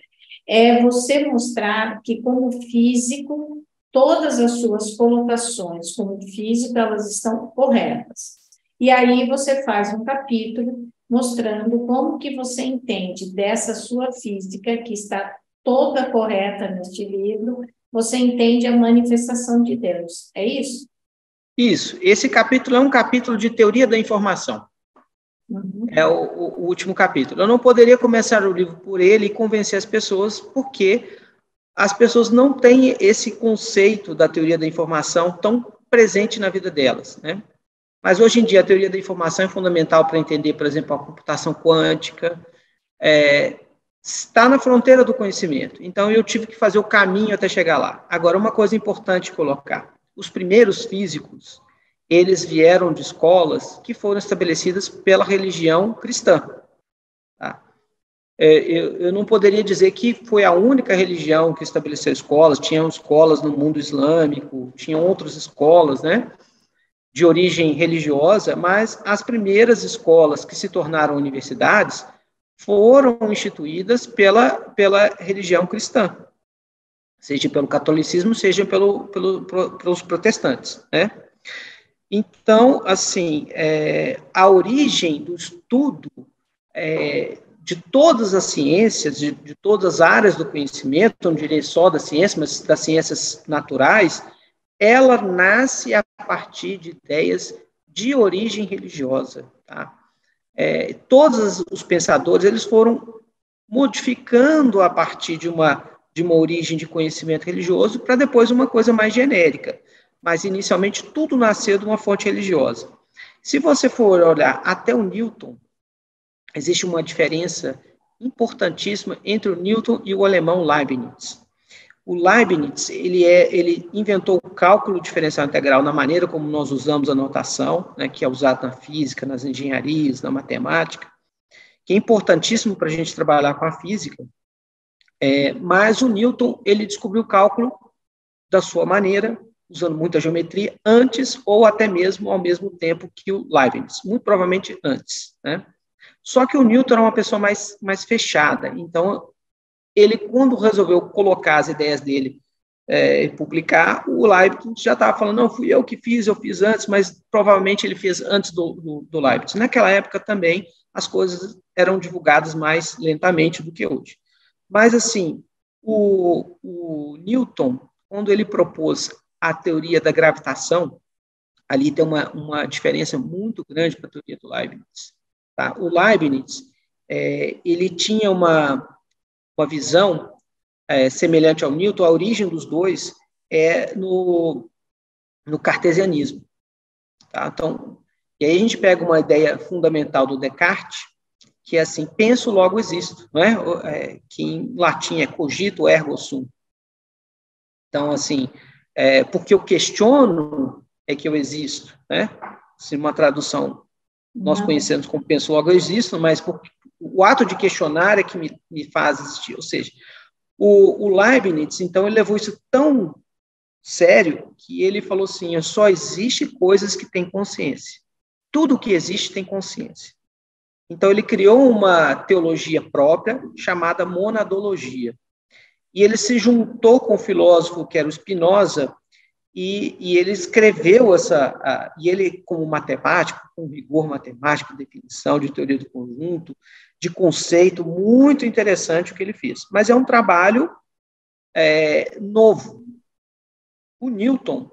é você mostrar que, como físico, todas as suas colocações como físico, elas estão corretas. E aí você faz um capítulo mostrando como que você entende dessa sua física, que está toda correta neste livro, você entende a manifestação de Deus. É isso? Isso. Esse capítulo é um capítulo de teoria da informação. É o último capítulo. Eu não poderia começar o livro por ele e convencer as pessoas, porque as pessoas não têm esse conceito da teoria da informação tão presente na vida delas, né? Mas hoje em dia a teoria da informação é fundamental para entender, por exemplo, a computação quântica, está na fronteira do conhecimento. Então eu tive que fazer o caminho até chegar lá. Agora, uma coisa importante colocar: os primeiros físicos, eles vieram de escolas que foram estabelecidas pela religião cristã. Tá? Eu não poderia dizer que foi a única religião que estabeleceu escolas, tinham escolas no mundo islâmico, tinham outras escolas, né, de origem religiosa, mas as primeiras escolas que se tornaram universidades foram instituídas pela religião cristã, seja pelo catolicismo, seja pelos protestantes, né? Então, assim, a origem do estudo de todas as ciências, de todas as áreas do conhecimento, não direi só da ciência, mas das ciências naturais, ela nasce a partir de ideias de origem religiosa, tá? Todos os pensadores, eles foram modificando a partir de uma origem de conhecimento religioso para depois uma coisa mais genérica. Mas, inicialmente, tudo nasceu de uma fonte religiosa. Se você for olhar até o Newton, existe uma diferença importantíssima entre o Newton e o alemão Leibniz. O Leibniz, ele inventou o cálculo diferencial integral na maneira como nós usamos a notação, né, que é usado na física, nas engenharias, na matemática, que é importantíssimo para a gente trabalhar com a física, mas o Newton, ele descobriu o cálculo da sua maneira, usando muita geometria, antes ou até mesmo ao mesmo tempo que o Leibniz, muito provavelmente antes, né? Só que o Newton era uma pessoa mais fechada. Então, ele, quando resolveu colocar as ideias dele e publicar, o Leibniz já estava falando, não, fui eu que fiz, eu fiz antes, mas provavelmente ele fez antes do Leibniz. Naquela época também, as coisas eram divulgadas mais lentamente do que hoje. Mas, assim, o Newton, quando ele propôs a teoria da gravitação, ali tem uma diferença muito grande para a teoria do Leibniz. Tá? O Leibniz, ele tinha uma visão semelhante ao Newton. A origem dos dois é no cartesianismo. Tá? Então, e aí a gente pega uma ideia fundamental do Descartes, que é assim, penso, logo existo, não é? Que em latim é cogito ergo sum. Então, assim, porque eu questiono é que eu existo, né? Se uma tradução nós conhecemos como penso, logo eu existo, mas o ato de questionar é que me faz existir. Ou seja, o Leibniz, então, ele levou isso tão sério que ele falou assim, só existe coisas que têm consciência. Tudo que existe tem consciência. Então, ele criou uma teologia própria chamada monadologia. E ele se juntou com um filósofo que era o Spinoza, e ele escreveu e ele, como matemático, com rigor matemático, definição de teoria do conjunto, de conceito, muito interessante o que ele fez. Mas é um trabalho novo. O Newton,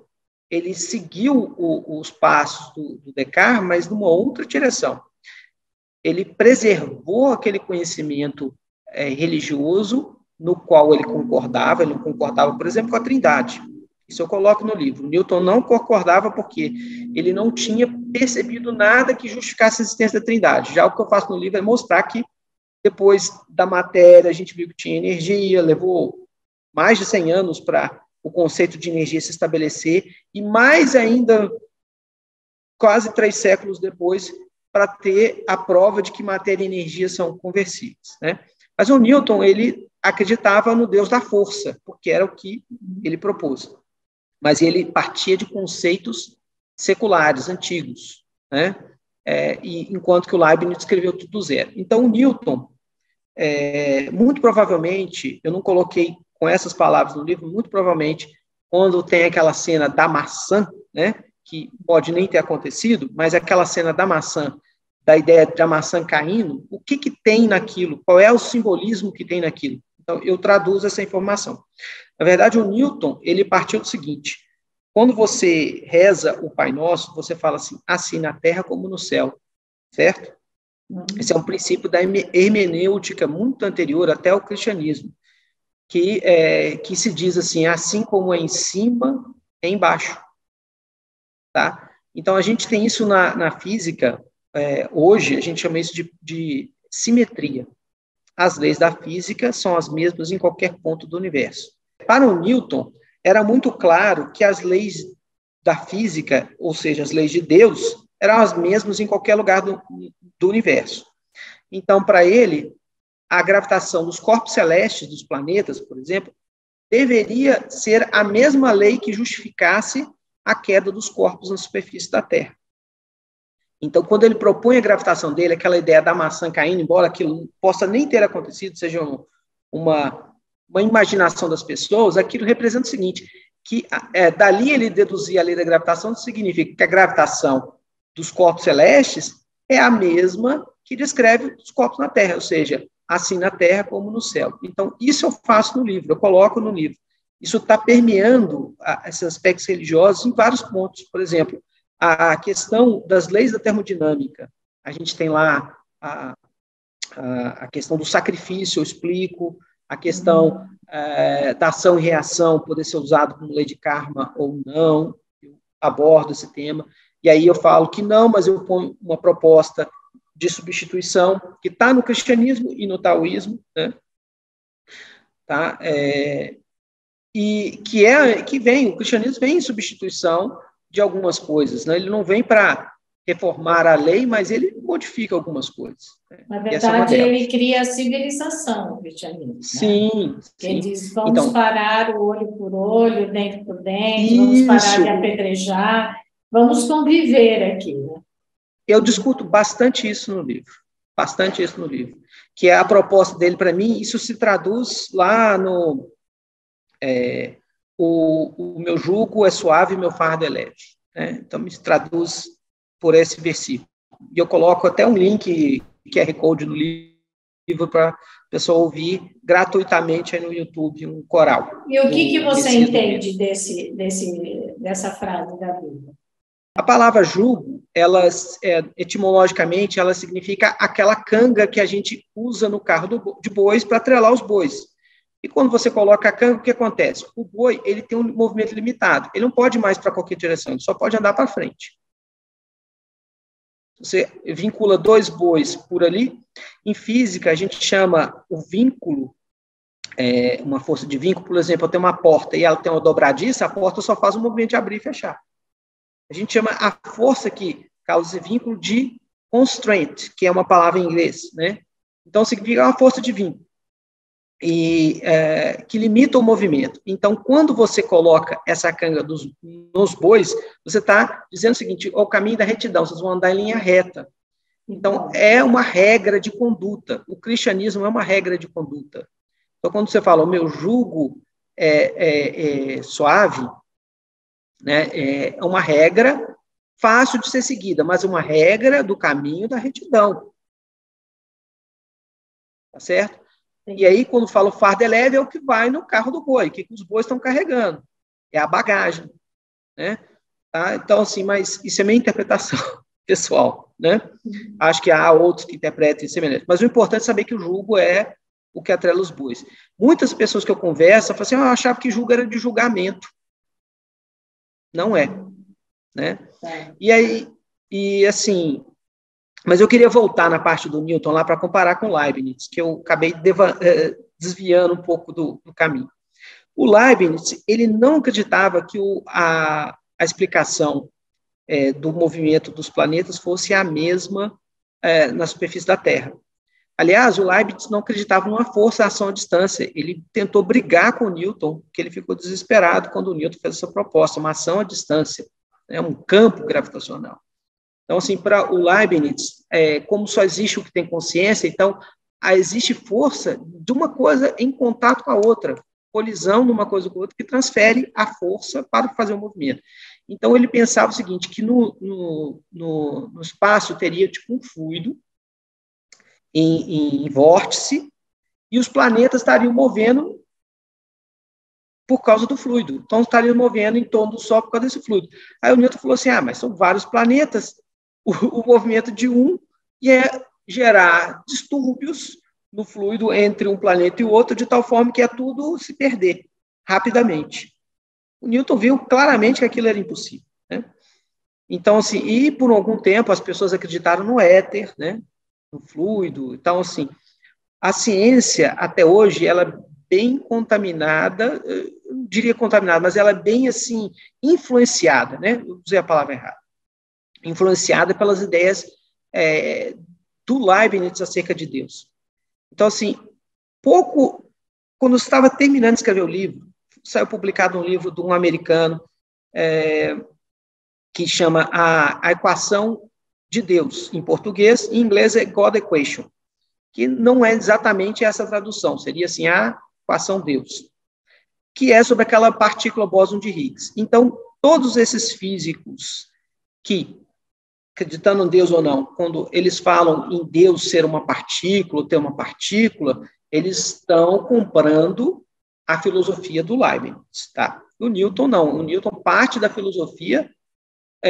ele seguiu os passos do Descartes, mas numa outra direção. Ele preservou aquele conhecimento religioso no qual ele não concordava, por exemplo, com a Trindade. Isso eu coloco no livro. Newton não concordava porque ele não tinha percebido nada que justificasse a existência da Trindade. Já o que eu faço no livro é mostrar que depois da matéria a gente viu que tinha energia, levou mais de 100 anos para o conceito de energia se estabelecer, e mais ainda, quase 3 séculos depois, para ter a prova de que matéria e energia são conversíveis, né? Mas o Newton, ele acreditava no Deus da força, porque era o que ele propôs. Mas ele partia de conceitos seculares, antigos, né? Enquanto que o Leibniz escreveu tudo do zero. Então, o Newton, muito provavelmente, eu não coloquei com essas palavras no livro, muito provavelmente, quando tem aquela cena da maçã, né, que pode nem ter acontecido, mas aquela cena da maçã, da ideia da maçã caindo, o que tem naquilo? Qual é o simbolismo que tem naquilo? Então, eu traduzo essa informação. Na verdade, o Newton, ele partiu do seguinte: quando você reza o Pai Nosso, você fala assim na terra como no céu, certo? Esse é um princípio da hermenêutica muito anterior até ao cristianismo, que se diz assim como é em cima, é embaixo. Tá? Então, a gente tem isso na física, hoje, a gente chama isso de simetria. As leis da física são as mesmas em qualquer ponto do universo. Para o Newton, era muito claro que as leis da física, ou seja, as leis de Deus, eram as mesmas em qualquer lugar do universo. Então, para ele, a gravitação dos corpos celestes, dos planetas, por exemplo, deveria ser a mesma lei que justificasse a queda dos corpos na superfície da Terra. Então, quando ele propõe a gravitação dele, aquela ideia da maçã caindo, embora aquilo possa nem ter acontecido, seja uma imaginação das pessoas, aquilo representa o seguinte, que dali ele deduzia a lei da gravitação, significa que a gravitação dos corpos celestes é a mesma que descreve os corpos na Terra, ou seja, assim na Terra como no céu. Então, isso eu faço no livro, eu coloco no livro. Isso está permeando esses aspectos religiosos em vários pontos. Por exemplo, a questão das leis da termodinâmica. A gente tem lá a questão do sacrifício, eu explico, a questão da ação e reação, poder ser usado como lei de karma ou não, eu abordo esse tema. E aí eu falo que não, mas eu ponho uma proposta de substituição que está no cristianismo e no taoísmo, né? Tá? E o cristianismo vem em substituição de algumas coisas, né? Ele não vem para reformar a lei, mas ele modifica algumas coisas. Né? Na verdade, ele cria a civilização, o cristianismo. Sim, né? Ele diz, vamos parar o olho por olho, dente por dente, isso. Vamos parar de apedrejar, vamos conviver aqui. Né? Eu discuto bastante isso no livro. bastante isso no livro, que é a proposta dele para mim. Isso se traduz lá no o meu jugo é suave e meu fardo é leve, né? Então me traduz por esse versículo. E eu coloco até um link, QR Code no livro para a pessoa ouvir gratuitamente aí no YouTube um coral. E o que você entende dessa frase da Bíblia? A palavra jugo, ela, etimologicamente, ela significa aquela canga que a gente usa no carro de bois para atrelar os bois. E quando você coloca a canga, o que acontece? O boi, ele tem um movimento limitado. Ele não pode ir mais para qualquer direção, ele só pode andar para frente. Você vincula 2 bois por ali. Em física, a gente chama o vínculo, uma força de vínculo, por exemplo, eu tenho uma porta e ela tem uma dobradiça, a porta só faz o movimento de abrir e fechar. A gente chama a força que causa esse vínculo de constraint, que é uma palavra em inglês, né? Então, significa uma força de vínculo, e que limita o movimento. Então, quando você coloca essa canga nos bois, você está dizendo o seguinte: o caminho da retidão, vocês vão andar em linha reta. Então, é uma regra de conduta. O cristianismo é uma regra de conduta. Então, quando você fala, o meu jugo é suave, né, é uma regra fácil de ser seguida, mas uma regra do caminho da retidão. Tá certo? E aí, quando falo fardo é leve, é o que vai no carro do boi, que os bois estão carregando. É a bagagem, né? Tá? Então, assim, mas isso é minha interpretação pessoal, né? Acho que há outros que interpretem semelhante. Mas o importante é saber que o jugo é o que atrela os bois. Muitas pessoas que eu converso falam assim, eu achava que jugo era de julgamento. Não é, né? E aí, assim... Mas eu queria voltar na parte do Newton lá para comparar com Leibniz, que eu acabei desviando um pouco do caminho. O Leibniz, ele não acreditava que a explicação do movimento dos planetas fosse a mesma na superfície da Terra. Aliás, o Leibniz não acreditava numa força-ação à distância. Ele tentou brigar com o Newton, porque ele ficou desesperado quando o Newton fez essa proposta, uma ação à distância, né, um campo gravitacional. Então, assim, para o Leibniz, como só existe o que tem consciência, então, existe força de uma coisa em contato com a outra, colisão numa coisa com a outra, que transfere a força para fazer o movimento. Então, ele pensava o seguinte, que no espaço teria tipo um fluido em vórtice, e os planetas estariam movendo por causa do fluido. Então, estariam movendo em torno do Sol por causa desse fluido. Aí o Newton falou assim, mas são vários planetas, o movimento de um ia gerar distúrbios no fluido entre um planeta e o outro, de tal forma que ia tudo se perder rapidamente. O Newton viu claramente que aquilo era impossível, né? Então, assim, e por algum tempo as pessoas acreditaram no éter, né? No fluido. Então, assim, a ciência, até hoje, ela é bem contaminada, eu não diria contaminada, mas ela é bem, assim, influenciada, né? Eu usei a palavra errada. Influenciada pelas ideias do Leibniz acerca de Deus. Então, assim, quando eu estava terminando de escrever o livro, saiu publicado um livro de um americano que chama a Equação de Deus, em português, em inglês é God Equation, que não é exatamente essa tradução, seria assim, a equação Deus, que é sobre aquela partícula bóson de Higgs. Então, todos esses físicos que, acreditando em Deus ou não, quando eles falam em Deus ser uma partícula, ter uma partícula, eles estão comprando a filosofia do Leibniz, tá? O Newton não. O Newton parte da filosofia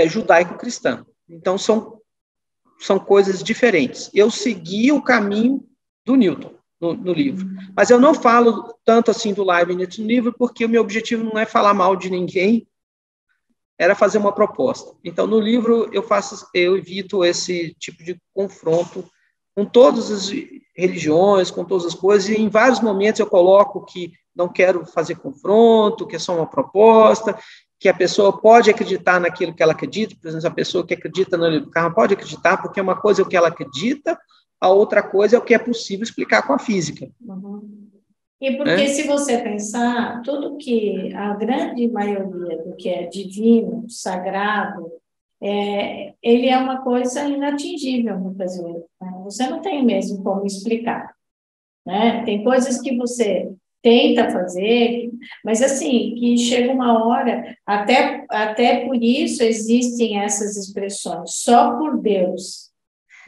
judaico-cristã. Então, são coisas diferentes. Eu segui o caminho do Newton no livro. Mas eu não falo tanto assim do Leibniz no livro, porque o meu objetivo não é falar mal de ninguém, era fazer uma proposta. Então, no livro, eu evito esse tipo de confronto com todas as religiões, com todas as coisas, e em vários momentos eu coloco que não quero fazer confronto, que é só uma proposta, que a pessoa pode acreditar naquilo que ela acredita, por exemplo, a pessoa que acredita na lei do karma pode acreditar, porque uma coisa é o que ela acredita, a outra coisa é o que é possível explicar com a física. Uhum. E porque, se você pensar, tudo que a grande maioria do que é divino, sagrado, ele é uma coisa inatingível muitas vezes, né? Você não tem mesmo como explicar, né? Tem coisas que você tenta fazer, mas assim, que chega uma hora, até por isso existem essas expressões, só por Deus,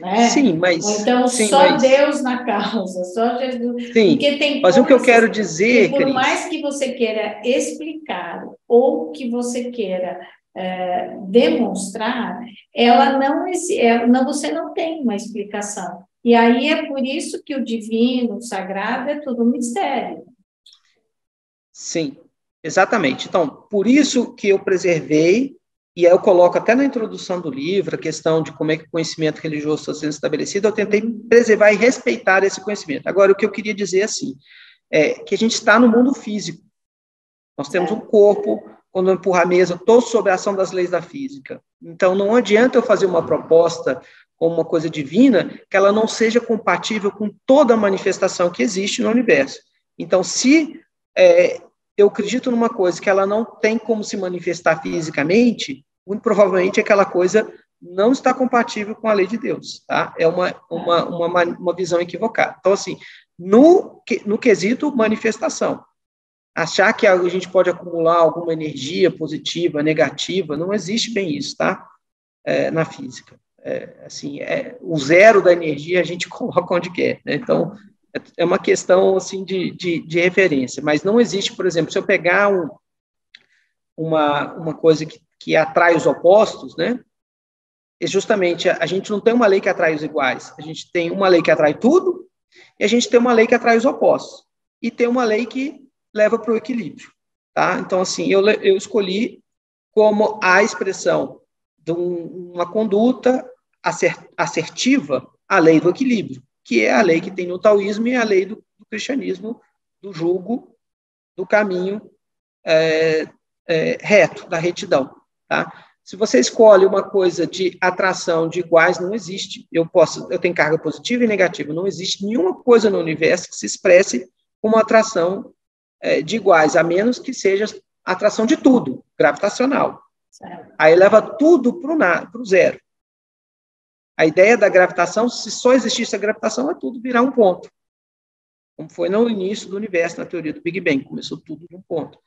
né? Sim, Ou mas, então, sim, só mas, Deus na causa, só Jesus. sim, Porque tem mas o que eu coisas quero que, dizer, por Cris, mais que você queira explicar ou que você queira demonstrar, ela não, você não tem uma explicação. E aí é por isso que o divino, o sagrado, é tudo um mistério. sim, exatamente. Então, por isso que eu preservei, e aí eu coloco até na introdução do livro, a questão de como é que o conhecimento religioso está sendo estabelecido, eu tentei preservar e respeitar esse conhecimento. Agora, o que eu queria dizer, assim, é que a gente está no mundo físico. Nós temos um corpo, quando eu empurro a mesa, estou sob a ação das leis da física. Então, não adianta eu fazer uma proposta como uma coisa divina que ela não seja compatível com toda a manifestação que existe no universo. Então, se eu acredito numa coisa que ela não tem como se manifestar fisicamente, muito provavelmente aquela coisa não está compatível com a lei de Deus. Tá? É uma visão equivocada. Então, assim, no quesito manifestação, achar que a gente pode acumular alguma energia positiva, negativa, não existe bem isso, tá? Na física. Assim, o zero da energia a gente coloca onde quer, né? Então, é uma questão, assim, de referência, mas não existe, por exemplo, se eu pegar uma coisa que atrai os opostos, né? É justamente, a gente não tem uma lei que atrai os iguais, a gente tem uma lei que atrai tudo, e a gente tem uma lei que atrai os opostos, e tem uma lei que leva para o equilíbrio, tá? Então, assim, eu escolhi como a expressão de uma conduta assertiva a lei do equilíbrio, que é a lei que tem no taoísmo e a lei do cristianismo, do julgo, do caminho reto, da retidão, tá? Se você escolhe uma coisa de atração de iguais, não existe. Eu tenho carga positiva e negativa. Não existe nenhuma coisa no universo que se expresse como atração de iguais, a menos que seja atração de tudo, gravitacional. Aí leva tudo para o zero. A ideia da gravitação, se só existisse a gravitação, é tudo virar um ponto. Como foi no início do universo, na teoria do Big Bang, começou tudo de um ponto.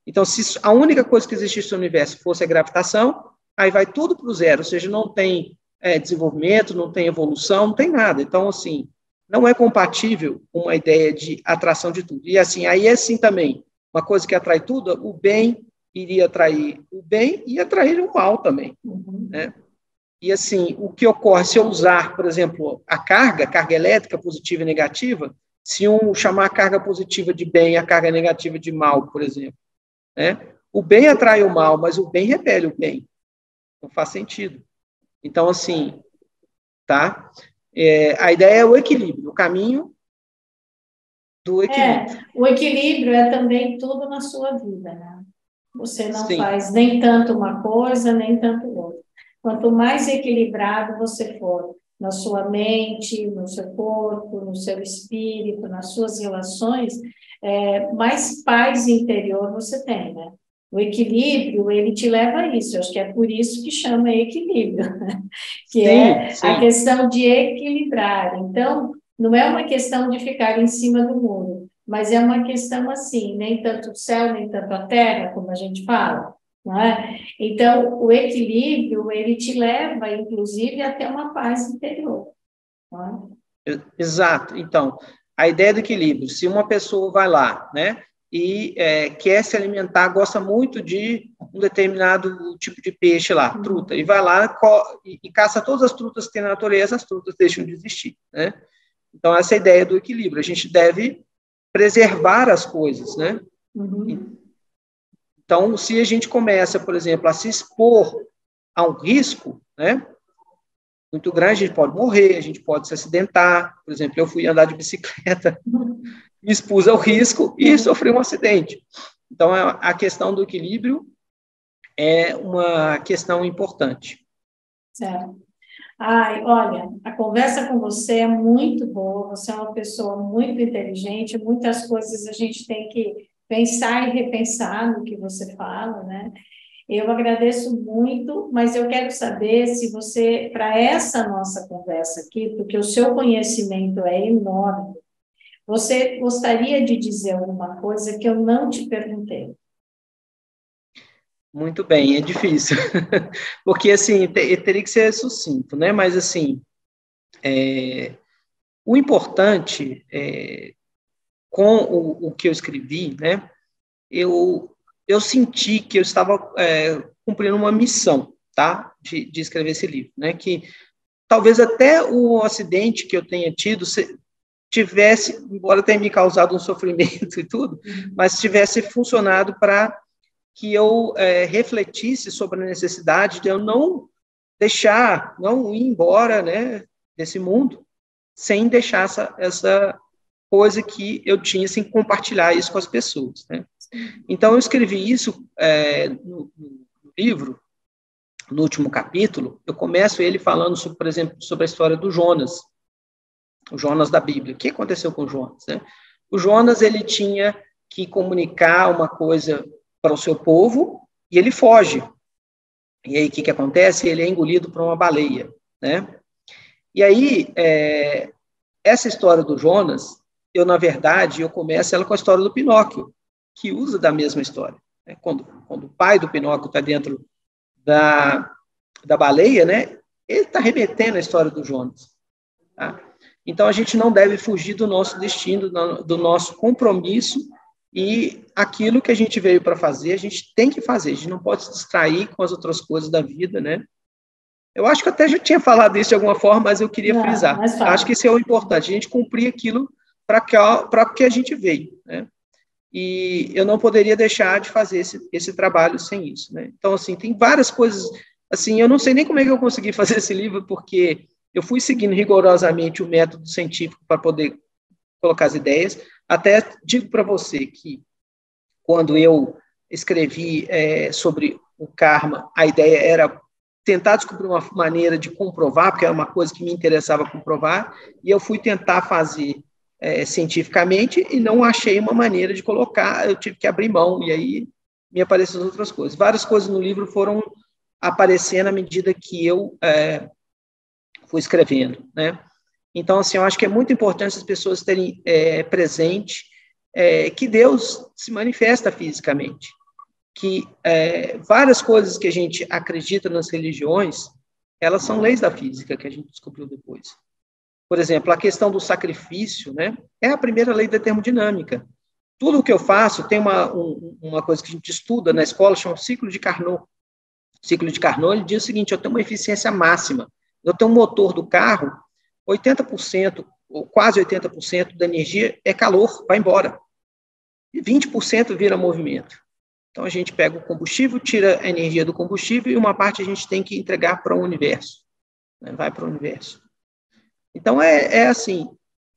Então, se a única coisa que existisse no universo fosse a gravitação, aí vai tudo para o zero, ou seja, não tem desenvolvimento, não tem evolução, não tem nada. Então, assim, não é compatível uma ideia de atração de tudo. E assim, aí é assim também, uma coisa que atrai tudo, o bem iria atrair o bem e atrair o mal também, né? E assim, o que ocorre se eu usar, por exemplo, a carga elétrica positiva e negativa, se chamar a carga positiva de bem e a carga negativa de mal, por exemplo, né? O bem atrai o mal, mas o bem repele o bem. Não faz sentido. Então, assim, tá? A ideia é o equilíbrio, o caminho do equilíbrio. O equilíbrio é também tudo na sua vida, né? Você não Sim, faz nem tanto uma coisa, nem tanto outra. Quanto mais equilibrado você for na sua mente, no seu corpo, no seu espírito, nas suas relações, mais paz interior você tem, né? O equilíbrio, ele te leva a isso. Eu acho que é por isso que chama equilíbrio, né? Que sim, é a sim. questão de equilibrar. Então, não é uma questão de ficar em cima do muro, mas é uma questão assim, nem tanto o céu, nem tanto a terra, como a gente fala, não é? Então, o equilíbrio, ele te leva, inclusive, a ter uma paz interior, não Exato. Então, a ideia do equilíbrio, se uma pessoa vai lá, né, e quer se alimentar, gosta muito de um determinado tipo de peixe lá, truta, e vai lá e caça todas as trutas que tem na natureza, as trutas deixam de existir, né? Então, essa é a ideia do equilíbrio. A gente deve preservar as coisas, né? Uhum. Então, se a gente começa, por exemplo, a se expor a um risco, né, muito grande, a gente pode morrer, a gente pode se acidentar. Por exemplo, eu fui andar de bicicleta, me expus ao risco e sofri um acidente. Então, a questão do equilíbrio é uma questão importante. Certo. Ai, olha, a conversa com você é muito boa, você é uma pessoa muito inteligente, muitas coisas a gente tem que pensar e repensar no que você fala, né? Eu agradeço muito, mas eu quero saber se você, para essa nossa conversa aqui, porque o seu conhecimento é enorme, você gostaria de dizer alguma coisa que eu não te perguntei? Muito bem, é difícil, porque, assim, teria que ser sucinto, né? Mas, assim, o importante, com o que eu escrevi, né? Eu senti que eu estava cumprindo uma missão, tá? De escrever esse livro, né? Que talvez até o acidente que eu tenha tido tivesse, embora tenha me causado um sofrimento e tudo, mas tivesse funcionado para que eu refletisse sobre a necessidade de eu não deixar, não ir embora, né, desse mundo, sem deixar essa coisa que eu tinha, sem compartilhar isso com as pessoas, né? Então, eu escrevi isso no livro, no último capítulo. Eu começo ele falando, sobre, por exemplo, sobre a história do Jonas, o Jonas da Bíblia. O que aconteceu com o Jonas, né? O Jonas, ele tinha que comunicar uma coisa para o seu povo e ele foge. E aí, o que acontece? Ele é engolido por uma baleia, né? E aí, essa história do Jonas, na verdade, eu começo ela com a história do Pinóquio, que usa da mesma história. Né? Quando o pai do Pinóquio está dentro da baleia, né? Ele está remetendo a história do Jonas. Tá? Então, a gente não deve fugir do nosso destino, do nosso compromisso, e aquilo que a gente veio para fazer, a gente tem que fazer. A gente não pode se distrair com as outras coisas da vida, né? Eu acho que até já tinha falado isso de alguma forma, mas eu queria frisar. Acho que isso é o importante, a gente cumprir aquilo para que a gente veio, né? E eu não poderia deixar de fazer esse trabalho sem isso, né? Então, assim, tem várias coisas, assim, eu não sei nem como é que eu consegui fazer esse livro, porque eu fui seguindo rigorosamente o método científico para poder colocar as ideias. Até digo para você que, quando eu escrevi sobre o karma, a ideia era tentar descobrir uma maneira de comprovar, porque era uma coisa que me interessava comprovar, e eu fui tentar fazer cientificamente e não achei uma maneira de colocar, eu tive que abrir mão, e aí me apareceram outras coisas. Várias coisas no livro foram aparecendo à medida que eu fui escrevendo, né? Então, assim, eu acho que é muito importante as pessoas terem presente que Deus se manifesta fisicamente, que várias coisas que a gente acredita nas religiões, elas são leis da física, que a gente descobriu depois. Por exemplo, a questão do sacrifício, né, é a primeira lei da termodinâmica. Tudo o que eu faço tem uma coisa que a gente estuda na escola, chama ciclo de Carnot. O ciclo de Carnot, ele diz o seguinte: eu tenho uma eficiência máxima. Eu tenho um motor do carro, 80%, ou quase 80% da energia é calor, vai embora. E 20% vira movimento. Então, a gente pega o combustível, tira a energia do combustível e uma parte a gente tem que entregar para o universo. Né? Vai para o universo. Então, assim,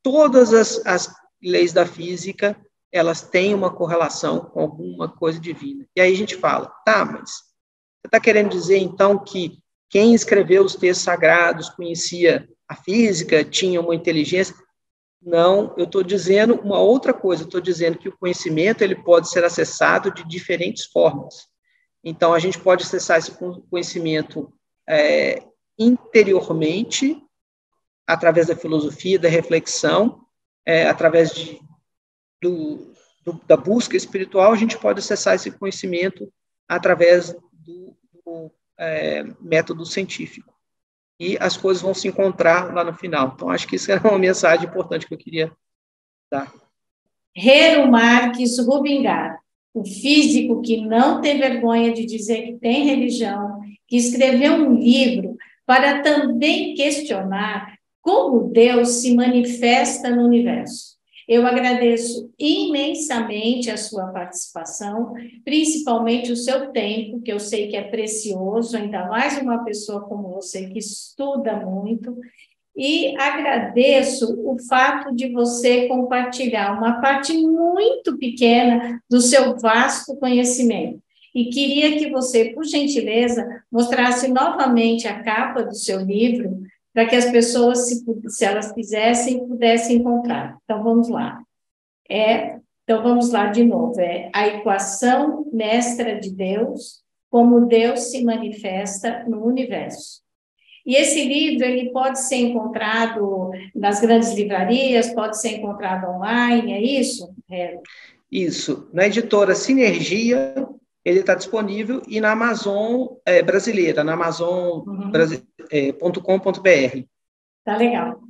todas as leis da física, elas têm uma correlação com alguma coisa divina. E aí a gente fala, tá, mas você está querendo dizer, então, que quem escreveu os textos sagrados conhecia a física, tinha uma inteligência? Não, eu estou dizendo uma outra coisa, estou dizendo que o conhecimento ele pode ser acessado de diferentes formas. Então, a gente pode acessar esse conhecimento interiormente, através da filosofia, da reflexão, através da busca espiritual, a gente pode acessar esse conhecimento através do método científico. E as coisas vão se encontrar lá no final. Então, acho que isso era uma mensagem importante que eu queria dar. Hero Marques Rubingar, o físico que não tem vergonha de dizer que tem religião, que escreveu um livro para também questionar como Deus se manifesta no universo. Eu agradeço imensamente a sua participação, principalmente o seu tempo, que eu sei que é precioso, ainda mais uma pessoa como você que estuda muito, e agradeço o fato de você compartilhar uma parte muito pequena do seu vasto conhecimento. E queria que você, por gentileza, mostrasse novamente a capa do seu livro, para que as pessoas, se elas quisessem, pudessem encontrar. Então, vamos lá. Então, vamos lá de novo. É A Equação Mestra de Deus, como Deus se manifesta no universo. E esse livro, ele pode ser encontrado nas grandes livrarias, pode ser encontrado online, é isso? Isso. Na editora Sinergia, ele está disponível, e na Amazon brasileira, na amazon.com.br. Tá legal.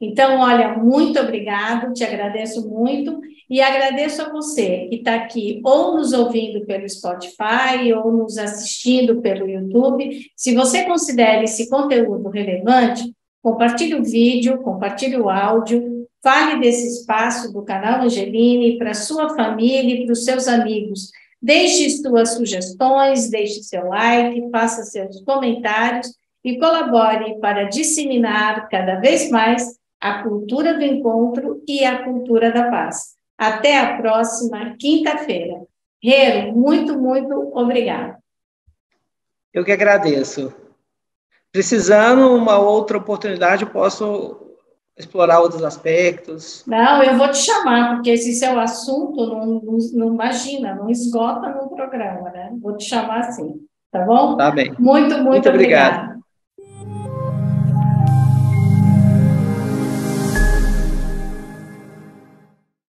Então, olha, muito obrigado, te agradeço muito, e agradeço a você que está aqui ou nos ouvindo pelo Spotify ou nos assistindo pelo YouTube. Se você considera esse conteúdo relevante, compartilhe o vídeo, compartilhe o áudio, fale desse espaço do canal Angeline para sua família e para os seus amigos. Deixe suas sugestões, deixe seu like, faça seus comentários e colabore para disseminar cada vez mais a cultura do encontro e a cultura da paz. Até a próxima quinta-feira. Rero, muito, muito obrigada. Eu que agradeço. Precisando uma outra oportunidade, eu posso explorar outros aspectos. Não, eu vou te chamar, porque esse seu assunto não imagina, não esgota no programa, né? Vou te chamar assim, tá bom? Tá bem. Muito, muito Muito obrigado. obrigada.